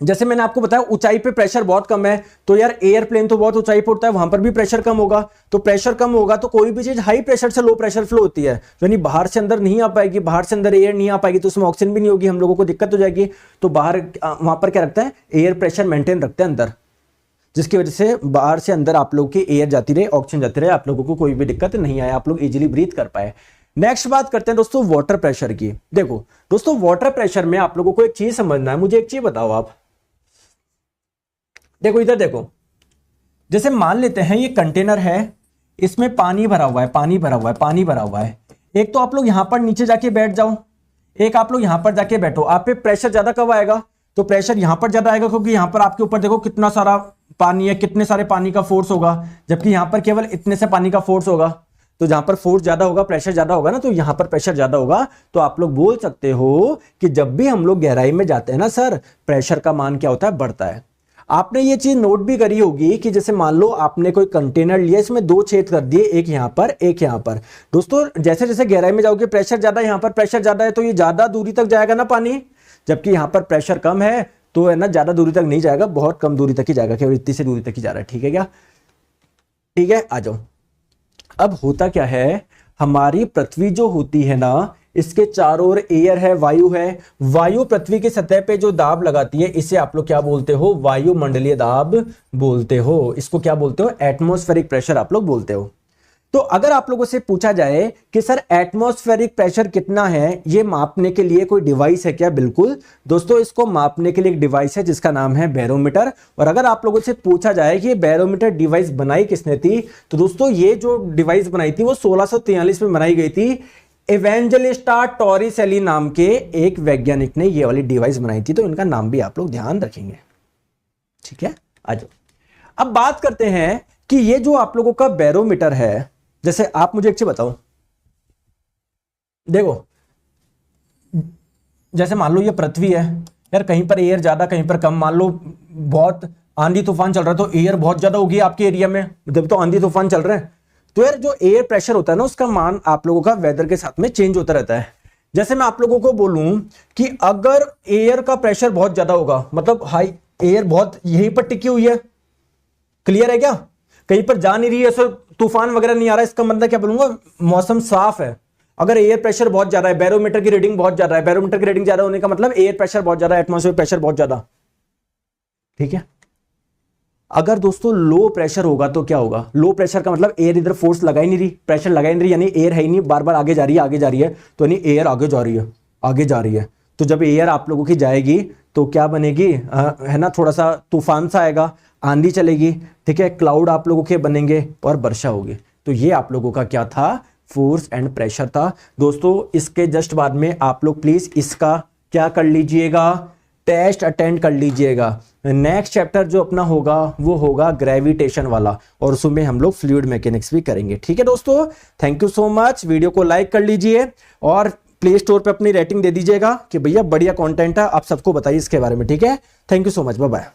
S1: जैसे मैंने आपको बताया ऊंचाई पे प्रेशर बहुत कम है, तो यार एयरप्लेन तो बहुत ऊंचाई पे उड़ता है, वहां पर भी प्रेशर कम होगा, तो प्रेशर कम होगा तो कोई भी चीज हाई प्रेशर से लो प्रेशर फ्लो होती है, यानी बाहर से अंदर नहीं आ पाएगी, बाहर से अंदर एयर नहीं आ पाएगी, तो उसमें ऑक्सीजन भी नहीं होगी, हम लोगों को दिक्कत हो जाएगी। तो बाहर वहां पर क्या रखता है, एयर प्रेशर मेंटेन रखते हैं अंदर, जिसकी वजह से बाहर से अंदर आप लोग की एयर जाती रहे, ऑक्सीजन जाती रहे, आप लोगों को कोई भी दिक्कत नहीं आए, आप लोग इजीली ब्रीथ कर पाए। नेक्स्ट बात करते हैं दोस्तों वाटर प्रेशर की। देखो दोस्तों वाटर प्रेशर में आप लोगों को एक चीज समझना है, मुझे एक चीज बताओ आप, देखो इधर देखो, जैसे मान लेते हैं ये कंटेनर है, इसमें पानी भरा हुआ है, पानी भरा हुआ है, पानी भरा हुआ है। एक तो आप लोग यहां पर नीचे जाके बैठ जाओ, एक आप लोग यहां पर जाके बैठो, आप पे प्रेशर ज्यादा कब आएगा, तो प्रेशर यहां पर ज्यादा आएगा, क्योंकि यहां पर आपके ऊपर देखो कितना सारा पानी है, कितने सारे पानी का फोर्स होगा, जबकि यहां पर केवल इतने से पानी का फोर्स होगा। तो जहां पर फोर्स ज्यादा होगा प्रेशर ज्यादा होगा ना, तो यहां पर प्रेशर ज्यादा होगा। तो आप लोग बोल सकते हो कि जब भी हम लोग गहराई में जाते हैं ना सर, प्रेशर का मान क्या होता है, बढ़ता है। आपने ये चीज नोट भी करी होगी कि जैसे मान लो आपने कोई कंटेनर लिया, इसमें दो छेद कर दिए, एक यहां पर एक यहां पर। दोस्तों जैसे जैसे गहराई में जाओगे प्रेशर ज्यादा, यहां पर प्रेशर ज्यादा है, तो ये ज्यादा दूरी तक जाएगा ना पानी, जबकि यहां पर प्रेशर कम है तो है ना ज्यादा दूरी तक नहीं जाएगा, बहुत कम दूरी तक ही जाएगा, केवल इतनी सी दूरी तक ही जा रहा है। ठीक है क्या? ठीक है, आ जाओ। अब होता क्या है, हमारी पृथ्वी जो होती है ना, इसके चारों ओर एयर है, वायु है। वायु पृथ्वी की सतह पे जो दाब लगाती है, इसे आप लोग क्या बोलते हो? वायुमंडलीय दाब बोलते हो। इसको क्या बोलते हो? एटमॉस्फेरिक प्रेशर आप लोग बोलते हो। तो अगर आप लोगों से पूछा जाए कि सर एटमॉस्फेरिक प्रेशर कितना है, ये मापने के लिए कोई डिवाइस है क्या? बिल्कुल दोस्तों, इसको मापने के लिए एक डिवाइस है जिसका नाम है बैरोमीटर। और अगर आप लोगों से पूछा जाए कि ये बैरोमीटर डिवाइस बनाई किसने थी, तो दोस्तों ये जो डिवाइस बनाई थी वो 1643 में बनाई गई थी। इवेंजेलिस्टा टॉरिसेली नाम के एक वैज्ञानिक ने ये वाली डिवाइस बनाई थी, तो इनका नाम भी आप लोग ध्यान रखेंगे। ठीक है, आ जाओ। अब बात करते हैं कि ये जो आप लोगों का बैरोमीटर है, जैसे आप मुझे एक चीज बताओ, देखो जैसे मान लो ये पृथ्वी है यार, कहीं पर एयर ज्यादा कहीं पर कम, मान लो बहुत आंधी तूफान चल रहा है तो एयर बहुत ज्यादा होगी आपके एरिया में, जब तो आंधी तूफान चल रहे हैं, तो यार जो एयर प्रेशर होता है ना, उसका मान आप लोगों का वेदर के साथ में चेंज होता रहता है। जैसे मैं आप लोगों को बोलूं कि अगर एयर का प्रेशर बहुत ज्यादा होगा, मतलब हाई एयर बहुत यहीं पर टिकी हुई है, क्लियर है क्या, कहीं पर जा नहीं रही है, ऐसा तूफान वगैरह नहीं आ रहा है, इसका मतलब क्या बोलूंगा, मौसम साफ है। अगर एयर प्रेशर बहुत ज्यादा है, बैरोमीटर की रीडिंग बहुत ज्यादा है, बैरोमीटर की रीडिंग ज्यादा होने का मतलब एयर प्रेशर बहुत ज्यादा, एटमॉस्फेयर प्रेशर बहुत ज्यादा। ठीक है, अगर दोस्तों लो प्रेशर होगा तो क्या होगा? लो प्रेशर का मतलब एयर इधर फोर्स लगा ही नहीं रही, प्रेशर लगा ही नहीं रही, यानी एयर है ही नहीं, बार बार आगे जा रही है, आगे जा रही है, तो यानी एयर आगे जा रही है, आगे जा रही है। तो जब एयर आप लोगों की जाएगी तो क्या बनेगी, है ना, थोड़ा सा तूफान सा आएगा, आंधी चलेगी, ठीक है, क्लाउड आप लोगों के बनेंगे और वर्षा होगी। तो ये आप लोगों का क्या था? फोर्स एंड प्रेशर था। दोस्तों इसके जस्ट बाद में आप लोग प्लीज इसका क्या कर लीजिएगा, टेस्ट अटेंड कर लीजिएगा। नेक्स्ट चैप्टर जो अपना होगा वो होगा ग्रेविटेशन वाला, और उसमें हम लोग फ्लूइड मैकेनिक्स भी करेंगे। ठीक है दोस्तों, thank you so much. Video को लाइक कर लीजिए और प्ले स्टोर पे अपनी रेटिंग दे दीजिएगा कि भैया बढ़िया कंटेंट है, आप सबको बताइए इसके बारे में। ठीक है, thank you so much, bye bye.